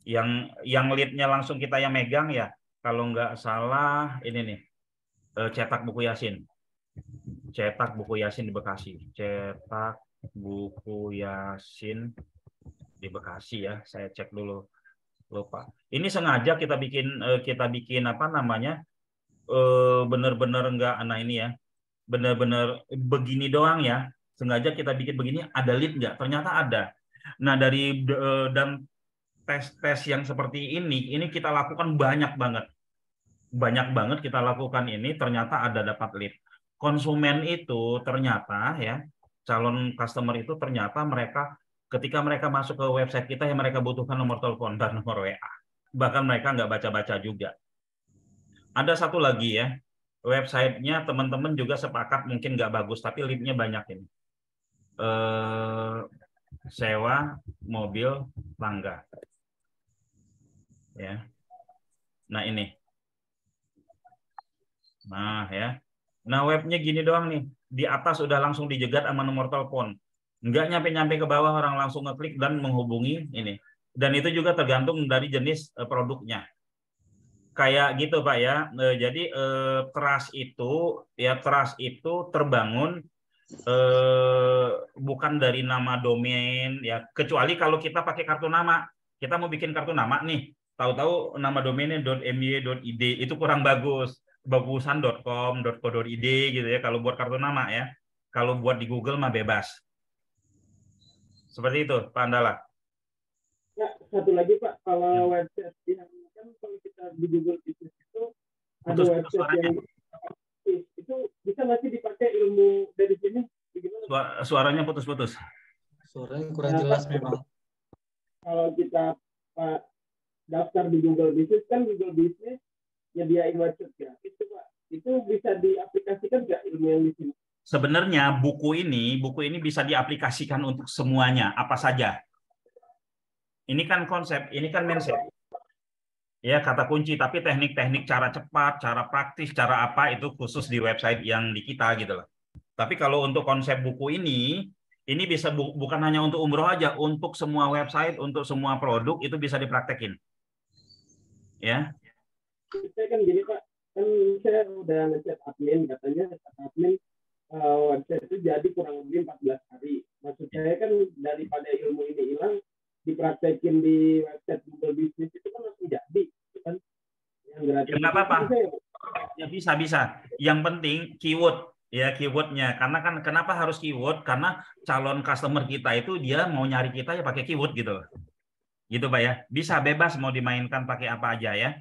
Yang leadnya langsung kita yang megang ya, kalau nggak salah ini nih, cetak buku Yasin di Bekasi, cetak buku Yasin di Bekasi ya, saya cek dulu, lupa. Ini sengaja kita bikin apa namanya, bener-bener nggak anak ini ya, bener-bener begini doang ya, sengaja kita bikin begini, ada lead nggak? Ternyata ada. Nah dan tes-tes yang seperti ini kita lakukan banyak banget kita lakukan ini, ternyata ada dapat lead. Konsumen itu ternyata ya, calon customer itu ternyata mereka ketika mereka masuk ke website kita yang mereka butuhkan nomor telepon dan nomor WA. Bahkan mereka nggak baca-baca juga. Ada satu lagi ya, websitenya teman-teman juga sepakat mungkin nggak bagus, tapi leadnya banyak ini. Sewa mobil tangga. Ya. Nah ini. Nah ya. Nah webnya gini doang nih. Di atas udah langsung dijegat sama nomor telepon. Nggak nyampe-nyampe ke bawah, orang langsung ngeklik dan menghubungi ini. Dan itu juga tergantung dari jenis produknya. Kayak gitu Pak ya. Jadi trust itu terbangun bukan dari nama domain ya, kecuali kalau kita pakai kartu nama. Kita mau bikin kartu nama nih, tahu-tahu nama domainnya .my.id, itu kurang bagus. Bagusan .com, .co.id gitu ya kalau buat kartu nama ya. Kalau buat di Google mah bebas. Seperti itu Pak Andala. Ya, satu lagi Pak, kalau website yang kan kalau kita di Google Business itu ada website yang itu bisa nggak sih dipakai ilmu dari sini? Suaranya putus-putus. Suaranya kurang jelas memang. Kalau kita Pak daftar di Google Business, kan Google Business nyediain website gratis itu Pak. Itu bisa diaplikasikan nggak ilmu yang di sini? Sebenarnya buku ini bisa diaplikasikan untuk semuanya, apa saja. Ini kan konsep, ini kan mindset. Ya, kata kunci, tapi teknik-teknik cara cepat, cara praktis, cara apa itu khusus di website yang di kita gitu loh. Tapi kalau untuk konsep buku ini bisa bukan hanya untuk umroh aja, untuk semua website, untuk semua produk itu bisa dipraktekin. Ya. Saya kan gini Pak, kan saya udah ngechat admin, katanya admin website itu jadi kurang lebih 14 hari. Maksud saya kan daripada ilmu ini hilang, dipraktekin di website Google Business itu kan langsung jadi, kan? Yang gratis. Ya, nggak apa-apa. Ya bisa. Yang penting keyword, ya keywordnya. Karena kan kenapa harus keyword? Karena calon customer kita itu dia mau nyari kita ya pakai keyword gitu, gitu Pak ya. Bisa bebas mau dimainkan pakai apa aja ya.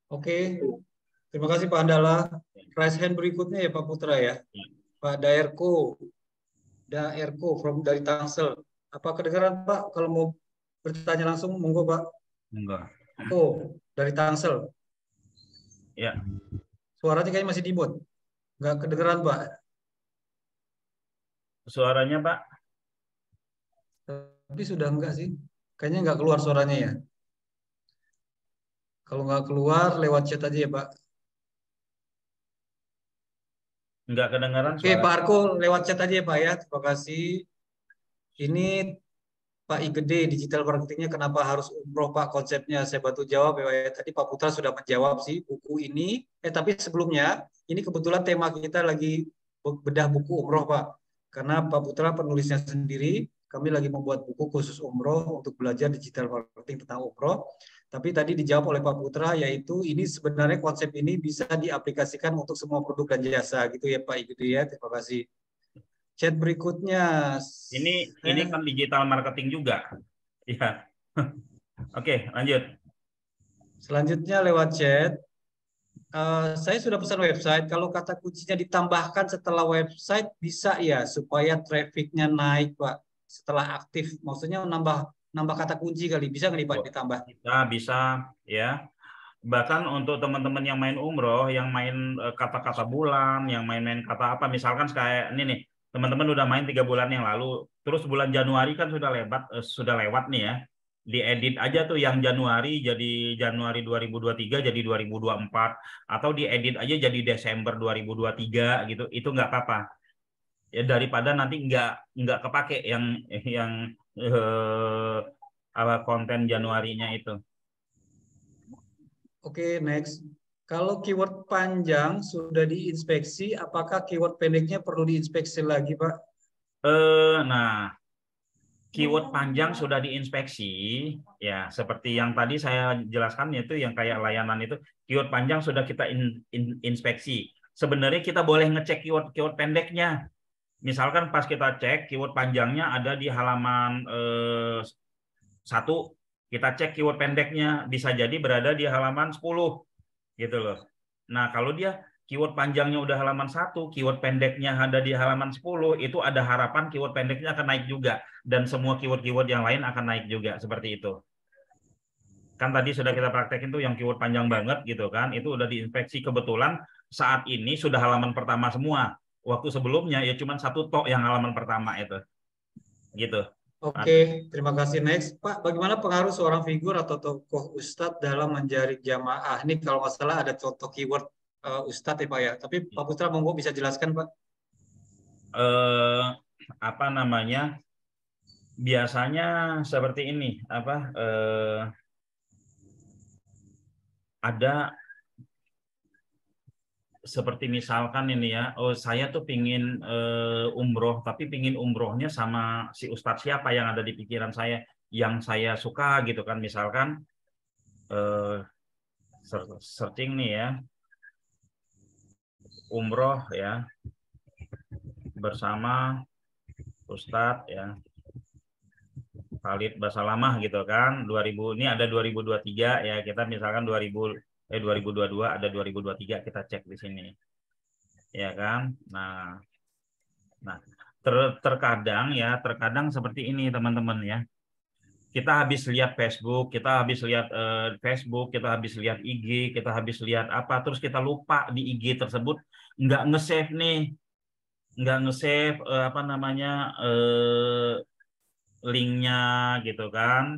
Oke, terima kasih Pak Andala. Raise hand berikutnya ya Pak Putra ya. Pak Daerko dari Tangsel. Apa kedengaran Pak? Kalau mau bertanya langsung, monggo Pak. Enggak. Oh, dari Tangsel. Ya. Suaranya kayaknya masih di-mute. Nggak kedengeran Pak. Suaranya Pak? Tapi sudah enggak sih. Kayaknya nggak keluar suaranya ya. Kalau nggak keluar, lewat chat aja ya Pak. Nggak kedengaran Oke, suara. Pak Arko lewat chat aja ya Pak ya. Terima kasih. Ini Pak Igede, digital marketingnya kenapa harus umroh Pak konsepnya? Saya bantu jawab ya. Tadi Pak Putra sudah menjawab sih buku ini. Tapi sebelumnya, ini kebetulan tema kita lagi bedah buku umroh Pak. Karena Pak Putra penulisnya sendiri, kami lagi membuat buku khusus umroh untuk belajar digital marketing tentang umroh. Tapi tadi dijawab oleh Pak Putra, yaitu ini sebenarnya konsep ini bisa diaplikasikan untuk semua produk dan jasa gitu ya Pak Igede ya. Terima kasih. Chat berikutnya. Ini kan digital marketing juga. Ya. Oke, lanjut. Selanjutnya lewat chat. Saya sudah pesan website. Kalau kata kuncinya ditambahkan setelah website bisa ya supaya trafficnya naik Pak. Setelah aktif, maksudnya nambah kata kunci kali. Bisa nggak nih Pak ditambah? Bisa ya. Bahkan untuk teman-teman yang main umroh, yang main kata-kata bulan, yang main-main kata apa, misalkan kayak ini nih, teman-teman udah main 3 bulan yang lalu, terus bulan Januari kan sudah lewat nih ya, diedit aja tuh yang Januari jadi Januari 2023 jadi 2024, atau diedit aja jadi Desember 2023 gitu, itu nggak apa-apa. Ya daripada nanti nggak kepake yang konten Januarinya itu. Oke, next. Kalau keyword panjang sudah diinspeksi, apakah keyword pendeknya perlu diinspeksi lagi, Pak? Nah, keyword panjang sudah diinspeksi, ya seperti yang tadi saya jelaskan itu yang kayak layanan itu, keyword panjang sudah kita inspeksi. Sebenarnya kita boleh ngecek keyword pendeknya. Misalkan pas kita cek keyword panjangnya ada di halaman 1, kita cek keyword pendeknya bisa jadi berada di halaman 10 gitu loh. Nah, kalau dia keyword panjangnya udah halaman 1, keyword pendeknya ada di halaman 10, itu ada harapan keyword pendeknya akan naik juga. Dan semua keyword-keyword yang lain akan naik juga, seperti itu. Kan tadi sudah kita praktekin tuh yang keyword panjang banget gitu kan, itu udah diinspeksi. Kebetulan saat ini sudah halaman pertama semua. Waktu sebelumnya ya cuma 1 tok yang halaman pertama itu. Gitu. Oke, terima kasih. Next, Pak, bagaimana pengaruh seorang figur atau tokoh ustadz dalam menjaring jamaah? Ini kalau nggak salah ada contoh keyword ustadz ya Pak ya. Tapi Pak Putra monggo bisa jelaskan Pak. Apa namanya? Biasanya seperti ini, ada seperti misalkan ini ya, oh saya tuh pingin umroh, tapi pingin umrohnya sama si ustadz siapa yang ada di pikiran saya, yang saya suka gitu kan, misalkan searching nih ya, umroh ya bersama ustadz ya Khalid Basalamah gitu kan, 2000 ini ada 2023 ya, kita misalkan 2022 ada 2023, kita cek di sini ya kan. Nah terkadang seperti ini teman-teman ya, kita habis lihat Facebook, kita habis lihat kita habis lihat IG, kita habis lihat apa, terus kita lupa di IG tersebut nggak nge-save nih, nggak nge-save linknya gitu kan,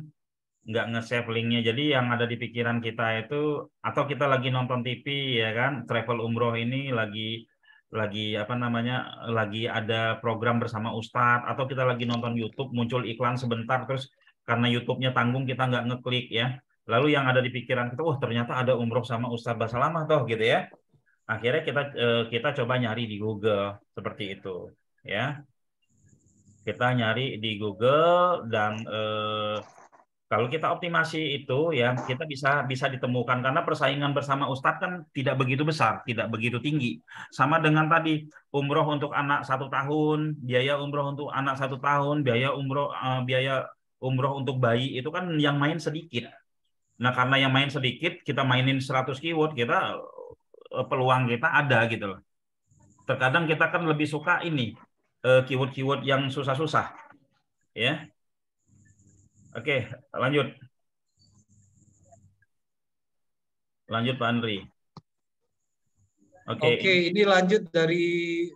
nggak nge-save linknya. Jadi yang ada di pikiran kita itu, atau kita lagi nonton TV ya kan, travel umroh ini lagi lagi ada program bersama Ustadz, atau kita lagi nonton YouTube muncul iklan sebentar, terus karena YouTube-nya tanggung kita nggak ngeklik ya, lalu yang ada di pikiran kita, wah ternyata ada umroh sama Ustadz Basalamah toh gitu ya, akhirnya kita coba nyari di Google seperti itu ya, kita nyari di Google dan kalau kita optimasi itu ya, kita bisa ditemukan, karena persaingan bersama Ustadz kan tidak begitu besar, tidak begitu tinggi. Sama dengan tadi umroh untuk anak 1 tahun, biaya umroh untuk anak 1 tahun, biaya umroh untuk bayi itu kan yang main sedikit. Nah karena yang main sedikit, kita mainin 100 keyword, kita peluang kita ada gitu loh. Terkadang kita kan lebih suka ini keyword-keyword yang susah-susah, ya. Oke, lanjut Pak Andri. Oke, ini lanjut dari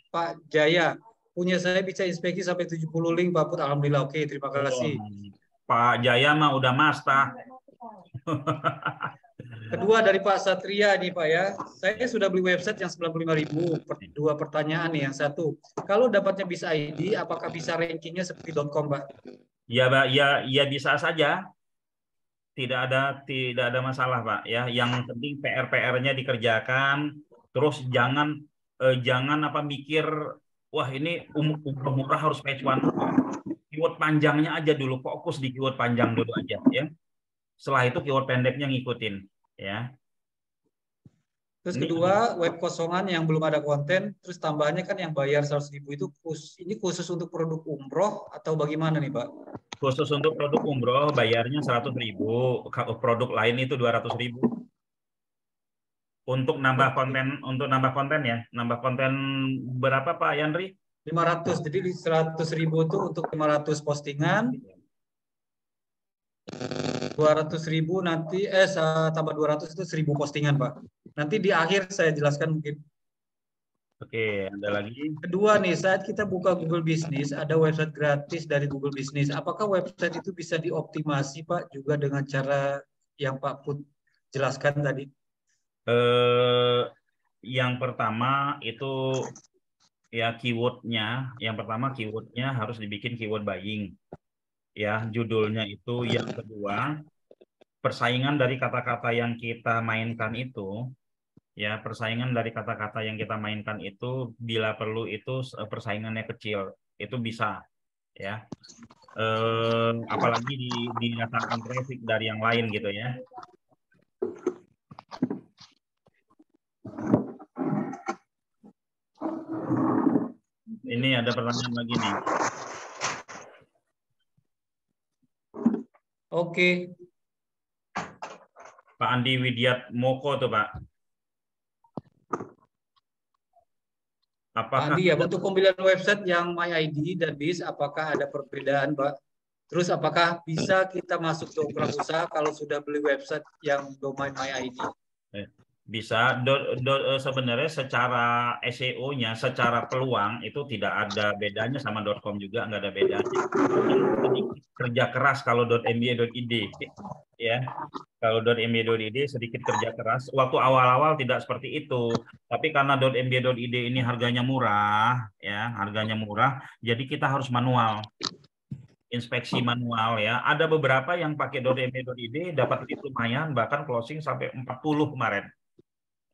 Pak Jaya. Punya saya bisa inspeksi sampai 70 link, Pak Put. Alhamdulillah. Oke, terima kasih. Pak Jaya mah udah master. Kedua dari Pak Satria nih Pak ya. Saya sudah beli website yang 95.000. 2 pertanyaan nih. Yang satu, kalau dapatnya Bis ID, apakah bisa rankingnya seperti .com, Pak? Ya, Pak. Ya bisa saja. Tidak ada masalah, Pak. Ya, yang penting PR-nya dikerjakan. Terus jangan mikir, wah ini murah harus page one. Keyword panjangnya aja dulu, fokus di keyword panjang dulu aja ya. Setelah itu keyword pendeknya ngikutin ya. Terus kedua, web kosongan yang belum ada konten, terus tambahannya kan yang bayar 100.000 itu ini khusus untuk produk umroh atau bagaimana nih Pak? Khusus untuk produk umroh bayarnya 100.000, produk lain itu 200.000. Untuk nambah konten ya, nambah konten berapa Pak Yandri? 500, jadi 100.000 itu untuk 500 postingan. 200.000 nanti tambah 200 itu 1.000 postingan Pak. Nanti di akhir saya jelaskan mungkin. Oke, ada lagi. Kedua nih, saat kita buka Google Business, ada website gratis dari Google Business. Apakah website itu bisa dioptimasi Pak juga dengan cara yang Pak Put jelaskan tadi? Yang pertama itu ya keywordnya. Yang pertama keywordnya harus dibikin keyword buying. Ya, judulnya itu. Yang kedua, persaingan dari kata-kata yang kita mainkan itu. Ya, persaingan dari kata-kata yang kita mainkan itu bila perlu itu persaingannya kecil, itu bisa ya. Apalagi didatangkan traffic dari yang lain gitu ya. Ini ada pertanyaan lagi nih. Oke. Pak Andi Widiat Moko tuh Pak. Apakah Andi ya, untuk pemilihan website yang MyID dan BIS, apakah ada perbedaan, Pak? Terus apakah bisa kita masuk ke usaha kalau sudah beli website yang domain MyID? Bisa. Sebenarnya secara SEO-nya, secara peluang itu tidak ada bedanya sama .com juga, nggak ada bedanya. Sedikit kerja keras kalau .mba.id, ya. Kalau .mba.id sedikit kerja keras. Waktu awal-awal tidak seperti itu, tapi karena .mba.id ini harganya murah, ya, harganya murah, jadi kita harus manual. Inspeksi manual ya. Ada beberapa yang pakai .mba.id dapat lead lumayan, bahkan closing sampai 40 kemarin.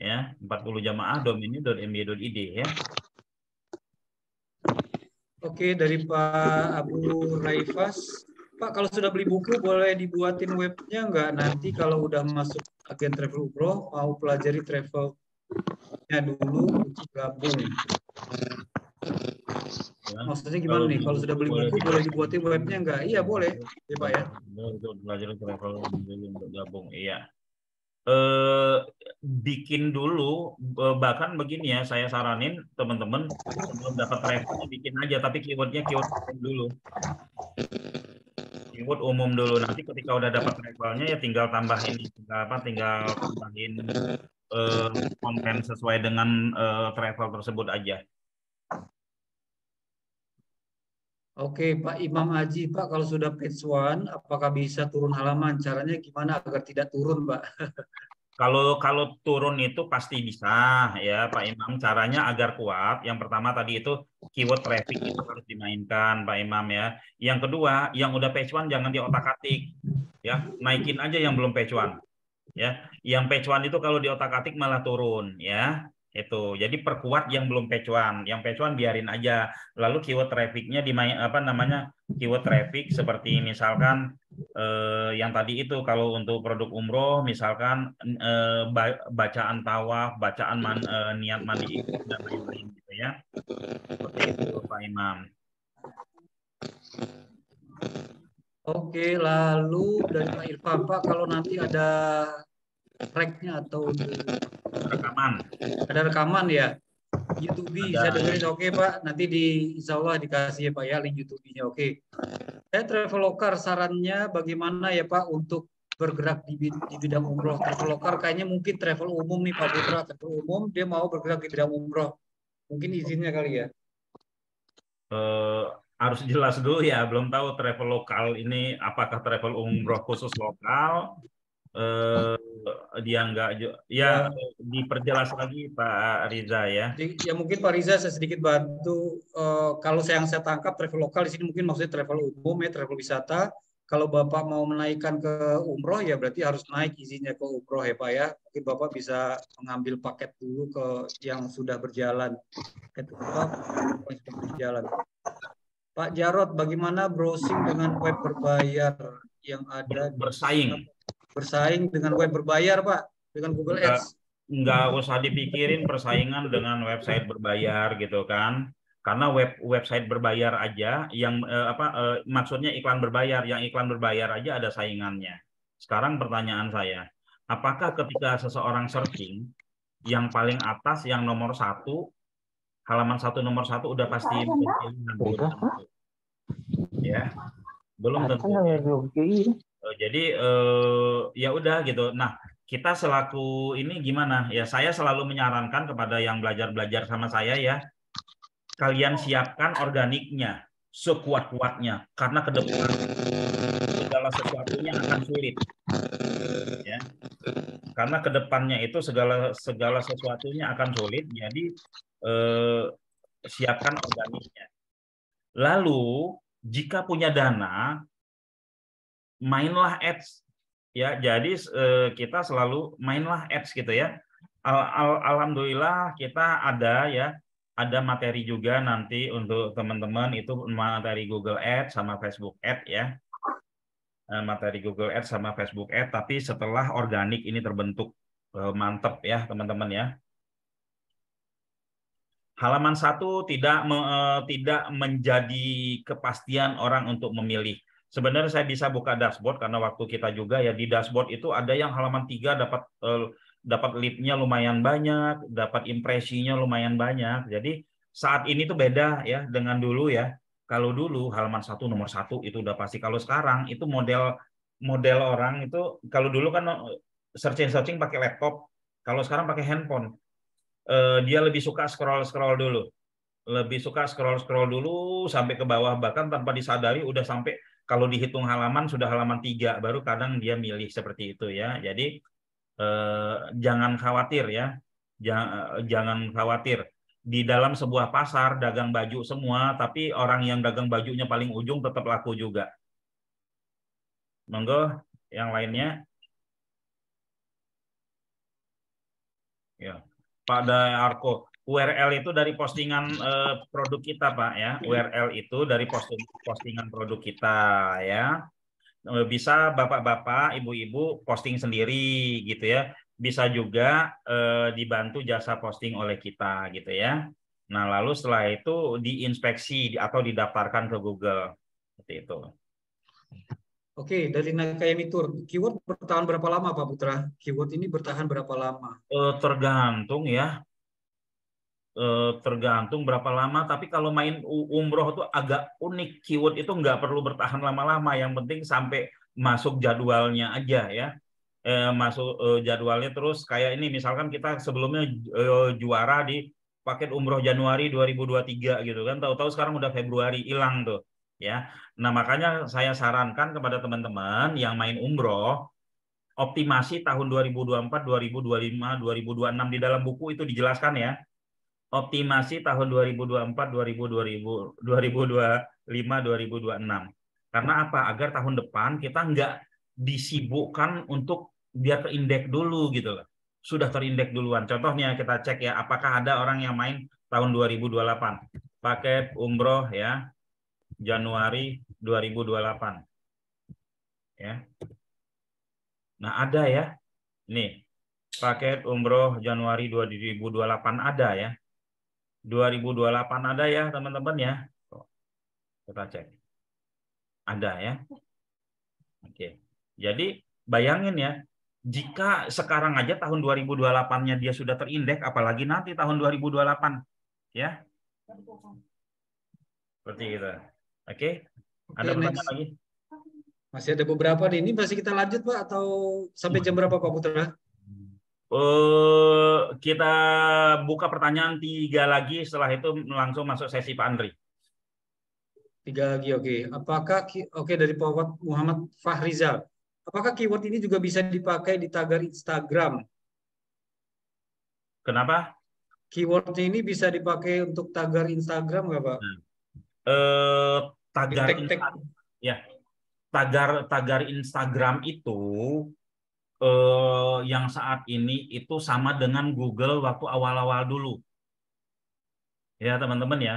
Ya, 40 jamaah domainnya .mba.id ya. Oke, dari Pak Abu Raifas. Pak, kalau sudah beli buku boleh dibuatin webnya nggak? Nanti kalau udah masuk agen travel umroh, mau pelajari travelnya dulu untuk gabung. Ya. Maksudnya gimana nih? Kalau sudah beli buku boleh dibuatin webnya nggak? Iya boleh, ya Pak ya. Untuk belajar travel untuk gabung, iya. Bikin dulu, bahkan begini ya, saya saranin teman-teman sebelum dapat travelnya bikin aja, tapi keywordnya keyword dulu. Keyword umum dulu, nanti ketika udah dapat travelnya ya tinggal tambahin tinggal tambahin konten sesuai dengan travel tersebut aja. Oke, Pak Imam Aji, Pak, kalau sudah page one, apakah bisa turun halaman? Caranya gimana agar tidak turun, Pak? Kalau turun itu pasti bisa ya Pak Imam. Caranya agar kuat. Yang pertama tadi itu keyword traffic itu harus dimainkan Pak Imam ya. Yang kedua, yang udah page one jangan diotak-atik ya. Naikin aja yang belum page one ya. Yang page one itu kalau diotak-atik malah turun ya. Itu. Jadi perkuat yang belum page one. Yang page one biarin aja. Lalu keyword trafficnya dimain keyword traffic seperti misalkan yang tadi itu kalau untuk produk umroh misalkan bacaan tawaf, bacaan niat mandi ihram dan lain-lain gitu ya. Seperti itu Pak Imam. Oke, lalu dari Pak Irfan, Pak, kalau nanti ada tracknya atau Rekaman. ada rekaman ya, YouTube bisa dengerin, oke Pak. Nanti insya Allah dikasih ya Pak ya link YouTube-nya. Oke. Saya Traveloka sarannya bagaimana ya Pak untuk bergerak di bidang umroh. Traveloka kayaknya mungkin travel umum nih Pak Putra, travel umum dia mau bergerak di bidang umroh. Mungkin izinnya kali ya. Harus jelas dulu ya, belum tahu travel lokal ini apakah travel umroh khusus lokal. Dia enggak ya, diperjelas lagi Pak Riza ya. Ya mungkin Pak Riza saya sedikit bantu. Kalau yang saya tangkap travel lokal di sini mungkin maksudnya travel umum ya, travel wisata. Kalau Bapak mau menaikkan ke umroh ya berarti harus naik izinnya ke umroh ya Pak ya. Mungkin Bapak bisa mengambil paket dulu ke yang sudah berjalan. Pak Jarod, bagaimana browsing dengan web berbayar yang ada bersaing dengan web berbayar Pak, dengan Google Ads? Nggak usah dipikirin persaingan dengan website berbayar gitu kan. Karena website berbayar aja yang maksudnya iklan berbayar, yang iklan berbayar aja ada saingannya. Sekarang pertanyaan saya, apakah ketika seseorang searching yang paling atas yang nomor 1, halaman 1 nomor 1 udah pasti ya, belum tentu. Jadi ya udah gitu. Nah, kita selaku ini gimana ya, saya selalu menyarankan kepada yang belajar sama saya ya, kalian siapkan organiknya sekuat-kuatnya karena ke depan segala sesuatunya akan sulit ya, karena ke depannya itu segala sesuatunya akan sulit. Jadi siapkan organiknya. Lalu jika punya dana, mainlah ads ya. Jadi kita selalu mainlah ads gitu ya. Alhamdulillah kita ada ya ada materi juga nanti untuk teman-teman, itu materi Google Ads sama Facebook Ads ya. Materi Google Ads sama Facebook Ads, tapi setelah organik ini terbentuk. Mantep ya teman-teman ya. Halaman 1 tidak menjadi kepastian orang untuk memilih. Sebenarnya saya bisa buka dashboard karena waktu kita juga ya, di dashboard itu ada yang halaman 3 dapat lead-nya lumayan banyak, dapat impresinya lumayan banyak. Jadi saat ini tuh beda ya dengan dulu ya. Kalau dulu halaman 1 nomor 1 itu udah pasti. Kalau sekarang itu model orang itu, kalau dulu kan searching pakai laptop, kalau sekarang pakai handphone. Dia lebih suka scroll dulu. Lebih suka scroll dulu sampai ke bawah, bahkan tanpa disadari udah sampai, kalau dihitung halaman sudah halaman 3 baru kadang dia milih seperti itu ya. Jadi jangan khawatir ya. Jangan khawatir. Di dalam sebuah pasar dagang baju semua, tapi orang yang dagang bajunya paling ujung tetap laku juga. Monggo yang lainnya. Ya. Pak Darko, URL itu dari postingan produk kita, Pak ya. URL itu dari postingan produk kita ya. Bisa Bapak-bapak, Ibu-ibu posting sendiri gitu ya. Bisa juga dibantu jasa posting oleh kita gitu ya. Nah, lalu setelah itu diinspeksi atau didaftarkan ke Google. Seperti itu. Oke, dari Nakayami Tour, keyword bertahan berapa lama Pak Putra? Keyword ini bertahan berapa lama? Tergantung ya. Tergantung berapa lama, tapi kalau main umroh itu agak unik. Keyword itu nggak perlu bertahan lama-lama, yang penting sampai masuk jadwalnya aja ya. Masuk jadwalnya terus, kayak ini misalkan kita sebelumnya juara di paket umroh Januari 2023 gitu kan, tahu-tahu sekarang udah Februari, hilang tuh ya. Nah, makanya saya sarankan kepada teman-teman yang main umroh, optimasi tahun 2024, 2025, 2026 di dalam buku itu dijelaskan ya. Optimasi tahun 2024, 2025, 2026. Karena apa? Agar tahun depan kita nggak disibukkan untuk biar terindeks dulu gitu loh. Sudah terindeks duluan. Contohnya kita cek ya, apakah ada orang yang main tahun 2028. Paket umroh ya, Januari 2028. Ya. Nah, ada ya. Nih, paket umroh Januari 2028 ada ya. 2028 ada ya teman-teman ya. Kita cek. Ada ya. Oke. Jadi bayangin ya, jika sekarang aja tahun 2028-nya dia sudah terindeks, apalagi nanti tahun 2028 ya. Seperti itu. Oke. Ada pertanyaan lagi? Masih ada beberapa nih. Ini masih kita lanjut Pak atau sampai jam berapa Pak Putra? Kita buka pertanyaan 3 lagi, setelah itu langsung masuk sesi Pak Andri. 3 lagi, oke. Apakah dari Pak Muhammad Fahrizal, apakah keyword ini juga bisa dipakai di tagar Instagram? Kenapa? Keyword ini bisa dipakai untuk tagar Instagram nggak Pak? Tagar Instagram, ya. Tagar Instagram itu yang saat ini itu sama dengan Google waktu awal-awal dulu. Ya, teman-teman ya.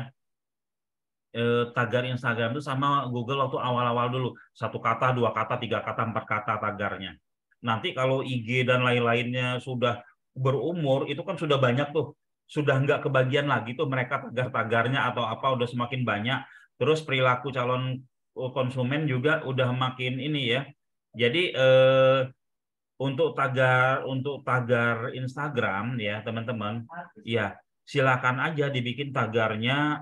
Tagar Instagram itu sama Google waktu awal-awal dulu. 1 kata, 2 kata, 3 kata, 4 kata tagarnya. Nanti kalau IG dan lain-lainnya sudah berumur, itu kan sudah banyak tuh. Sudah nggak kebagian lagi tuh mereka tagar-tagarnya atau apa, udah semakin banyak. Terus perilaku calon konsumen juga udah makin ini ya. Jadi untuk tagar Instagram ya teman-teman, ya silakan aja dibikin tagarnya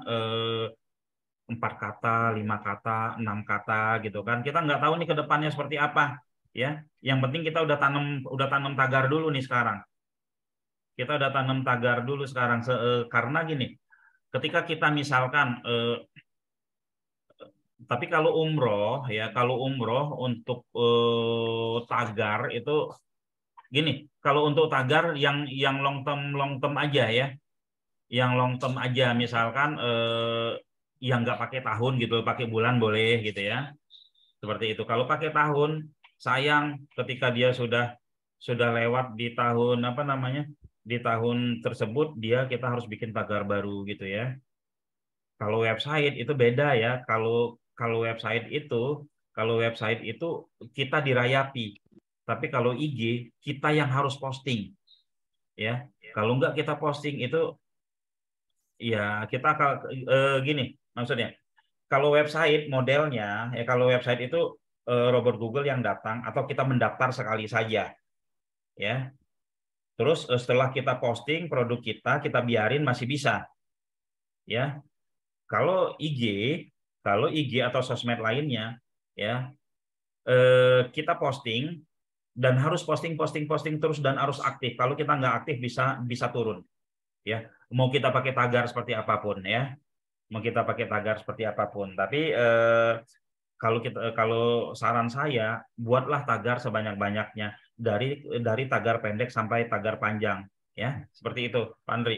4 kata, 5 kata, 6 kata gitu kan. Kita nggak tahu nih ke depannya seperti apa ya. Yang penting kita udah tanam tagar dulu nih sekarang. Kita udah tanam tagar dulu sekarang karena gini, ketika kita misalkan tapi kalau umroh untuk tagar itu gini, kalau untuk tagar yang long term aja ya. Yang long term aja, misalkan yang nggak pakai tahun gitu, pakai bulan boleh gitu ya. Seperti itu. Kalau pakai tahun, sayang ketika dia sudah lewat di tahun apa namanya? di tahun tersebut kita harus bikin tagar baru gitu ya. Kalau website itu beda ya. Kalau website itu kita dirayapi. Tapi kalau IG kita yang harus posting. Ya. Kalau enggak kita posting itu ya kita gini maksudnya. Kalau website modelnya ya kalau website itu robot Google yang datang atau kita mendaftar sekali saja. Ya. Terus setelah kita posting produk kita biarin masih bisa. Ya. Kalau IG atau sosmed lainnya ya kita posting dan harus posting terus dan harus aktif. Kalau kita nggak aktif bisa turun. Ya, mau kita pakai tagar seperti apapun ya. Mau kita pakai tagar seperti apapun. Tapi kalau saran saya buatlah tagar sebanyak-banyaknya dari tagar pendek sampai tagar panjang ya. Seperti itu, Pak Andri.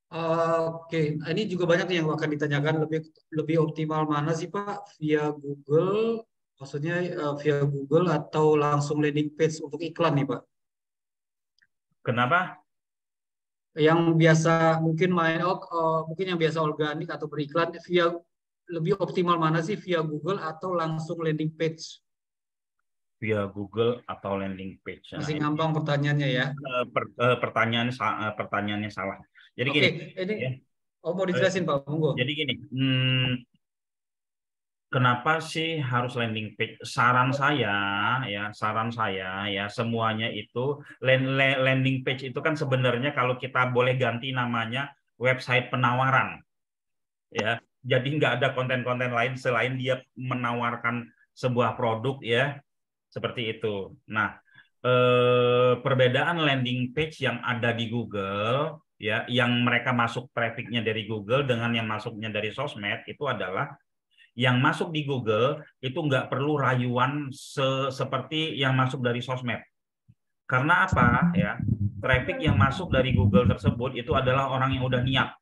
Oke, ini juga banyak yang akan ditanyakan lebih optimal mana sih Pak, via Google, maksudnya via Google atau langsung landing page untuk iklan nih Pak? Kenapa? Yang biasa mungkin mungkin yang biasa organik atau beriklan via lebih optimal mana sih, via Google atau langsung landing page? Via Google atau landing page. Masih ngambang pertanyaannya ya. Pertanyaannya salah. Jadi Oke, gini. ini Ya. mau dijelasin Pak, monggo. Jadi gini, kenapa sih harus landing page? Saran saya ya semuanya itu landing page itu kan sebenarnya kalau kita boleh ganti namanya website penawaran. Ya. Jadi nggak ada konten-konten lain selain dia menawarkan sebuah produk ya. Seperti itu. Nah, perbedaan landing page yang ada di Google ya, yang mereka masuk trafficnya dari Google dengan yang masuknya dari sosmed itu adalah yang masuk di Google itu nggak perlu rayuan seperti yang masuk dari sosmed. Karena apa ya? Traffic yang masuk dari Google tersebut itu adalah orang yang udah niat.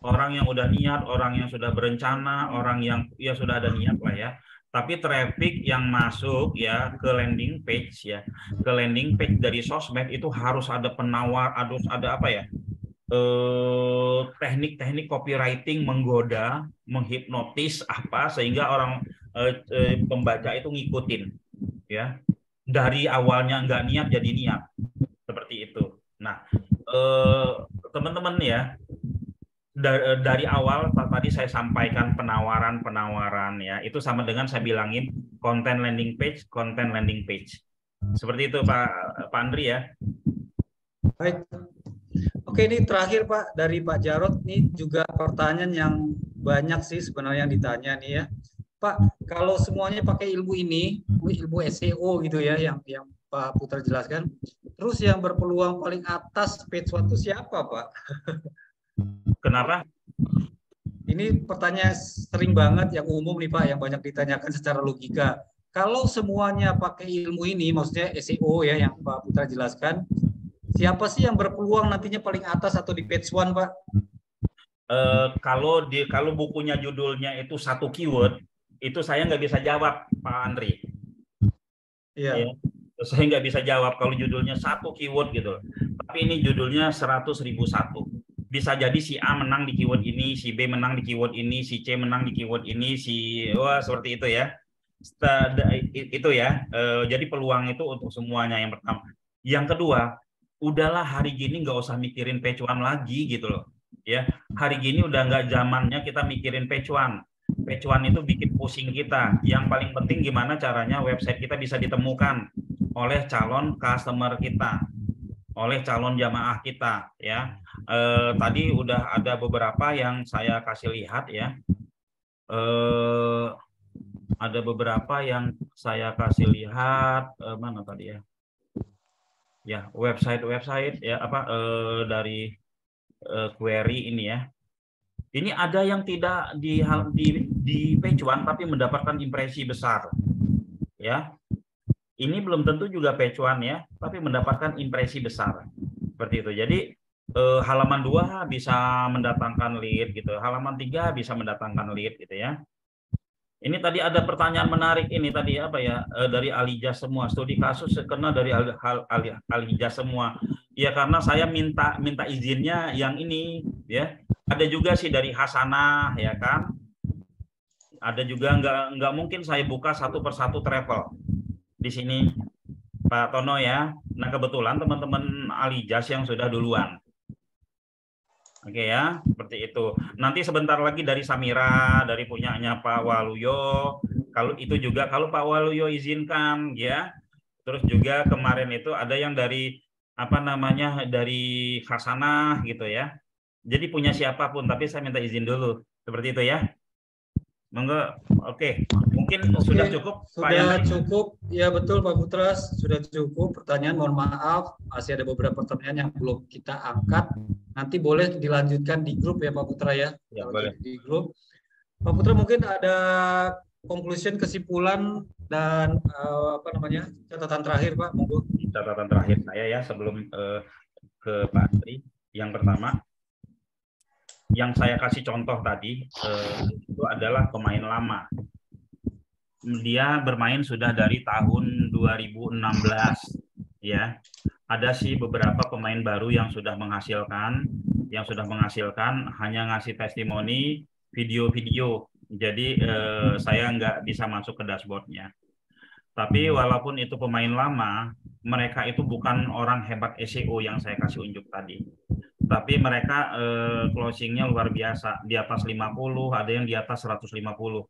Orang yang udah niat, orang yang sudah berencana, orang yang ya sudah ada niat lah ya. Tapi traffic yang masuk ya ke landing page ya, ke landing page dari sosmed itu harus ada penawar, harus ada apa ya? Teknik-teknik copywriting menggoda, menghipnotis apa sehingga orang pembaca itu ngikutin ya. Dari awalnya nggak niat jadi niat. Seperti itu. Nah, teman-teman ya, dari awal tadi saya sampaikan penawaran ya itu sama dengan saya bilangin konten landing page. Seperti itu Pak Andri ya. Baik. Oke, ini terakhir Pak dari Pak Jarod, ini juga pertanyaan yang banyak sih sebenarnya yang ditanya nih ya. Pak, kalau semuanya pakai ilmu ini, ilmu SEO gitu ya yang Pak Putra jelaskan, terus yang berpeluang paling atas page one itu siapa Pak? Kenapa? Ini pertanyaan sering banget yang umum nih Pak, yang banyak ditanyakan secara logika. Kalau semuanya pakai ilmu ini, maksudnya SEO ya yang Pak Putra jelaskan, siapa sih yang berpeluang nantinya paling atas atau di page one Pak? Kalau bukunya judulnya itu satu keyword, itu saya nggak bisa jawab Pak Andri. Iya. Ya, saya nggak bisa jawab kalau judulnya satu keyword gitu. Tapi ini judulnya 100.001. Bisa jadi si A menang di keyword ini, si B menang di keyword ini, si C menang di keyword ini, seperti itu ya. Itu ya. Jadi peluang itu untuk semuanya yang pertama. Yang kedua, udahlah hari gini nggak usah mikirin page one lagi gitu loh. Ya, hari gini udah nggak zamannya kita mikirin page one. Page one itu bikin pusing kita. Yang paling penting gimana caranya website kita bisa ditemukan oleh calon customer kita, oleh calon jamaah kita ya. Tadi udah ada beberapa yang saya kasih lihat ya. Ada beberapa yang saya kasih lihat mana tadi ya? Ya, website ya apa dari query ini ya. Ini ada yang tidak di page one tapi mendapatkan impresi besar. Ya. Ini belum tentu juga page one ya, tapi mendapatkan impresi besar. Seperti itu. Jadi halaman 2 bisa mendatangkan lead gitu. Halaman 3 bisa mendatangkan lead gitu ya. Ini tadi ada pertanyaan menarik ini tadi apa ya? Dari Alija semua. Studi kasus kena dari Alija semua. Ya karena saya minta izinnya yang ini ya. Ada juga sih dari Hasanah ya kan. Ada juga nggak mungkin saya buka satu persatu travel di sini Pak Tono ya. Nah kebetulan teman-teman Alijas yang sudah duluan. Oke ya, seperti itu. Nanti sebentar lagi dari Samira, dari punyanya Pak Waluyo. Kalau itu juga kalau Pak Waluyo izinkan ya. Terus juga kemarin itu ada yang dari apa namanya dari Hasanah gitu ya. Jadi punya siapapun, tapi saya minta izin dulu. Seperti itu ya. Monggo. Oke. Mungkin sudah cukup Pak Sudah Yandri? cukup, ya betul Pak Putra, sudah cukup pertanyaan. Mohon maaf, masih ada beberapa pertanyaan yang belum kita angkat. Nanti boleh dilanjutkan di grup ya Pak Putra ya. Ya, Kalau boleh. di grup. Pak Putra mungkin ada conclusion, kesimpulan dan apa namanya catatan terakhir Pak, monggo. Catatan terakhir saya ya sebelum ke Pak Andri. Yang pertama, yang saya kasih contoh tadi itu adalah pemain lama. Dia bermain sudah dari tahun 2016 ya. Ada sih beberapa pemain baru yang sudah menghasilkan hanya ngasih testimoni video-video. Jadi saya nggak bisa masuk ke dashboardnya. Tapi walaupun itu pemain lama, mereka itu bukan orang hebat SEO yang saya kasih unjuk tadi. Tapi mereka closingnya luar biasa, di atas 50, ada yang di atas 150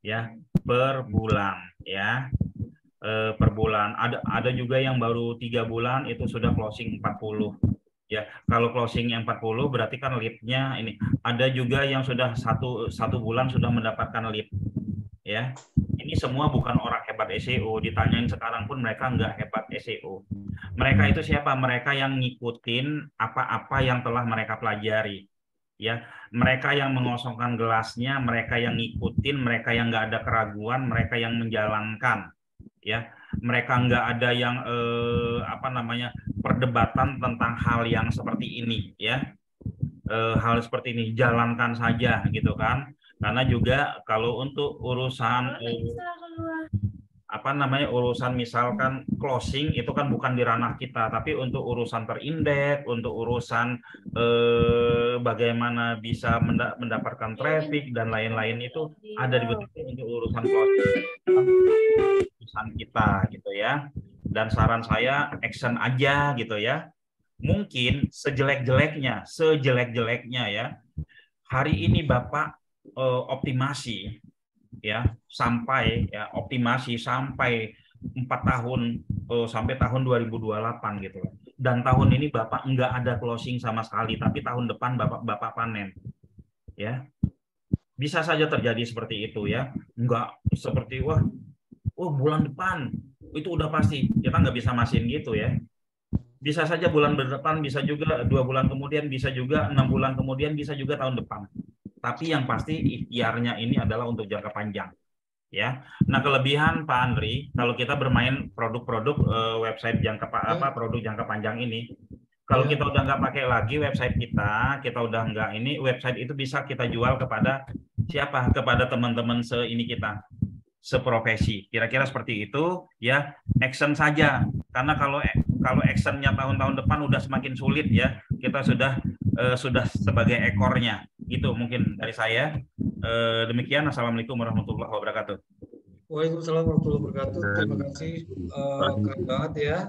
ya per bulan ya. Per bulan ada juga yang baru 3 bulan itu sudah closing 40 ya. Kalau closingnya 40 berarti kan lead-nya ini. Ada juga yang sudah satu bulan sudah mendapatkan lead ya. Ini semua bukan orang hebat SEO, ditanyain sekarang pun mereka nggak hebat SEO. Mereka itu siapa? Mereka yang ngikutin apa-apa yang telah mereka pelajari ya. Mereka yang mengosongkan gelasnya, mereka yang ngikutin, mereka yang nggak ada keraguan, mereka yang menjalankan ya. Mereka nggak ada yang apa namanya perdebatan tentang hal yang seperti ini ya. Hal seperti ini jalankan saja gitu kan. Karena juga kalau untuk urusan apa namanya urusan misalkan closing itu kan bukan di ranah kita, tapi untuk urusan terindeks, untuk urusan bagaimana bisa mendapatkan traffic dan lain-lain itu ada di betul untuk urusan closing urusan kita gitu ya. Dan saran saya action aja gitu ya. Mungkin sejelek-jeleknya ya hari ini Bapak optimasi ya sampai 4 tahun sampai tahun 2028 gitu. Dan tahun ini Bapak enggak ada closing sama sekali, tapi tahun depan Bapak panen. Ya. Bisa saja terjadi seperti itu ya. Enggak seperti bulan depan itu udah pasti. Kita nggak bisa masihin gitu ya. Bisa saja bulan depan, bisa juga 2 bulan kemudian, bisa juga 6 bulan kemudian, bisa juga tahun depan. Tapi yang pasti ikhtiarnya ini adalah untuk jangka panjang. Ya. Nah, kelebihan Pak Andri kalau kita bermain produk-produk website produk jangka panjang ini, kalau kita udah nggak pakai lagi website kita udah nggak ini, website itu bisa kita jual kepada siapa? Kepada teman-teman kita, seprofesi. Kira-kira seperti itu ya. Action saja. Karena kalau actionnya tahun-tahun depan udah semakin sulit ya. Kita sudah sebagai ekornya. Gitu mungkin dari saya. Demikian. Assalamualaikum warahmatullahi wabarakatuh. Waalaikumsalam warahmatullahi wabarakatuh. Terima kasih keren banget ya.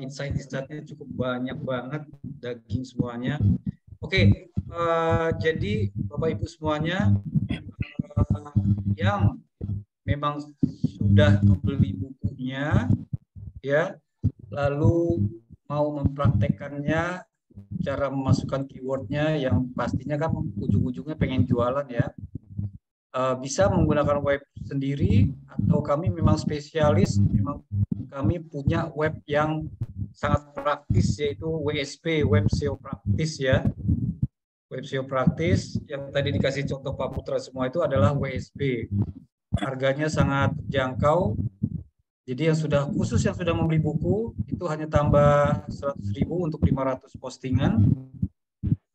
Insight-insightnya cukup banyak banget, daging semuanya. Oke, jadi Bapak Ibu semuanya yang memang sudah membeli bukunya ya, lalu mau mempraktekkannya, cara memasukkan keywordnya yang pastinya kan ujung-ujungnya pengen jualan ya, bisa menggunakan web sendiri atau kami memang spesialis, memang kami punya web yang sangat praktis yaitu WSP, Web SEO Praktis ya. Web SEO Praktis yang tadi dikasih contoh Pak Putra semua itu adalah WSP. Harganya sangat terjangkau. Jadi yang sudah membeli buku itu hanya tambah 100.000 untuk 500 postingan.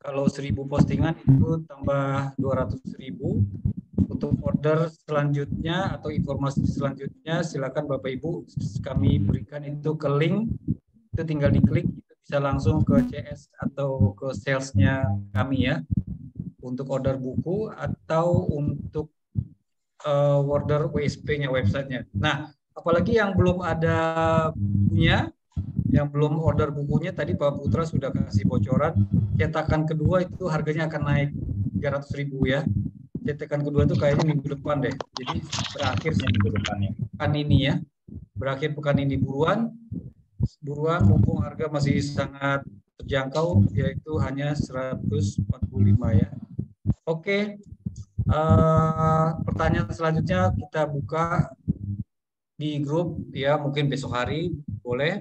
Kalau 1.000 postingan itu tambah 200.000. Untuk order selanjutnya atau informasi selanjutnya silakan Bapak Ibu kami berikan itu ke link, itu tinggal diklik, itu bisa langsung ke CS atau ke salesnya kami ya, untuk order buku atau untuk order WSP-nya, websitenya. Nah, apalagi yang belum ada bukunya, yang belum order bukunya, tadi Pak Putra sudah kasih bocoran, cetakan kedua itu harganya akan naik 300.000 ya. Cetakan kedua itu kayaknya minggu depan deh. Jadi berakhir Minggu depannya. pekan ini ya. Berakhir pekan ini, buruan mumpung harga masih sangat terjangkau, yaitu hanya 145 ya. Oke. Pertanyaan selanjutnya kita buka di grup ya, mungkin besok hari boleh.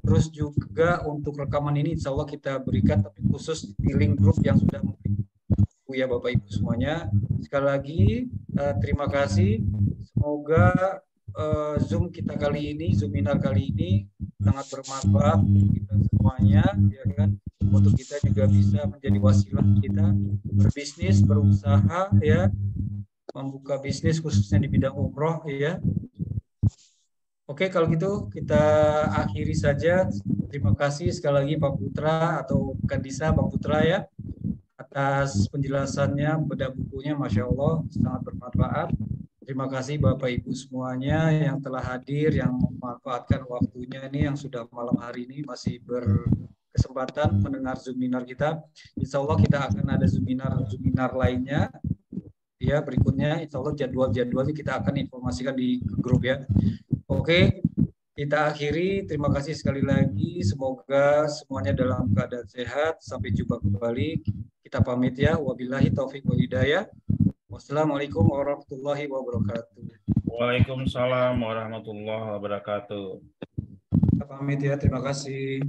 Terus juga untuk rekaman ini insya Allah kita berikan, tapi khusus di link grup yang sudah memberi buku ya Bapak Ibu semuanya. Sekali lagi terima kasih. Semoga Zoom kita kali ini, Zoominar kali ini sangat bermanfaat untuk kita semuanya, ya kan? Untuk kita juga bisa menjadi wasilah kita berbisnis, berusaha, ya, membuka bisnis khususnya di bidang umroh, ya. Oke, kalau gitu kita akhiri saja. Terima kasih sekali lagi Pak Putra atau Kandisa, Pak Putra ya, atas penjelasannya, bedah bukunya, Masya Allah, sangat bermanfaat. Terima kasih Bapak Ibu semuanya yang telah hadir, yang memanfaatkan waktunya ini, yang sudah malam hari ini masih berkesempatan mendengar Zoominar kita. Insya Allah kita akan ada Zoominar lainnya. Ya, berikutnya Insya Allah jadwalnya kita akan informasikan di grup ya. Oke, kita akhiri. Terima kasih sekali lagi. Semoga semuanya dalam keadaan sehat. Sampai jumpa kembali. Kita pamit ya. Wabillahi taufiq wal hidayah. Wassalamualaikum warahmatullahi wabarakatuh. Waalaikumsalam warahmatullahi wabarakatuh. Kita pamit ya. Terima kasih.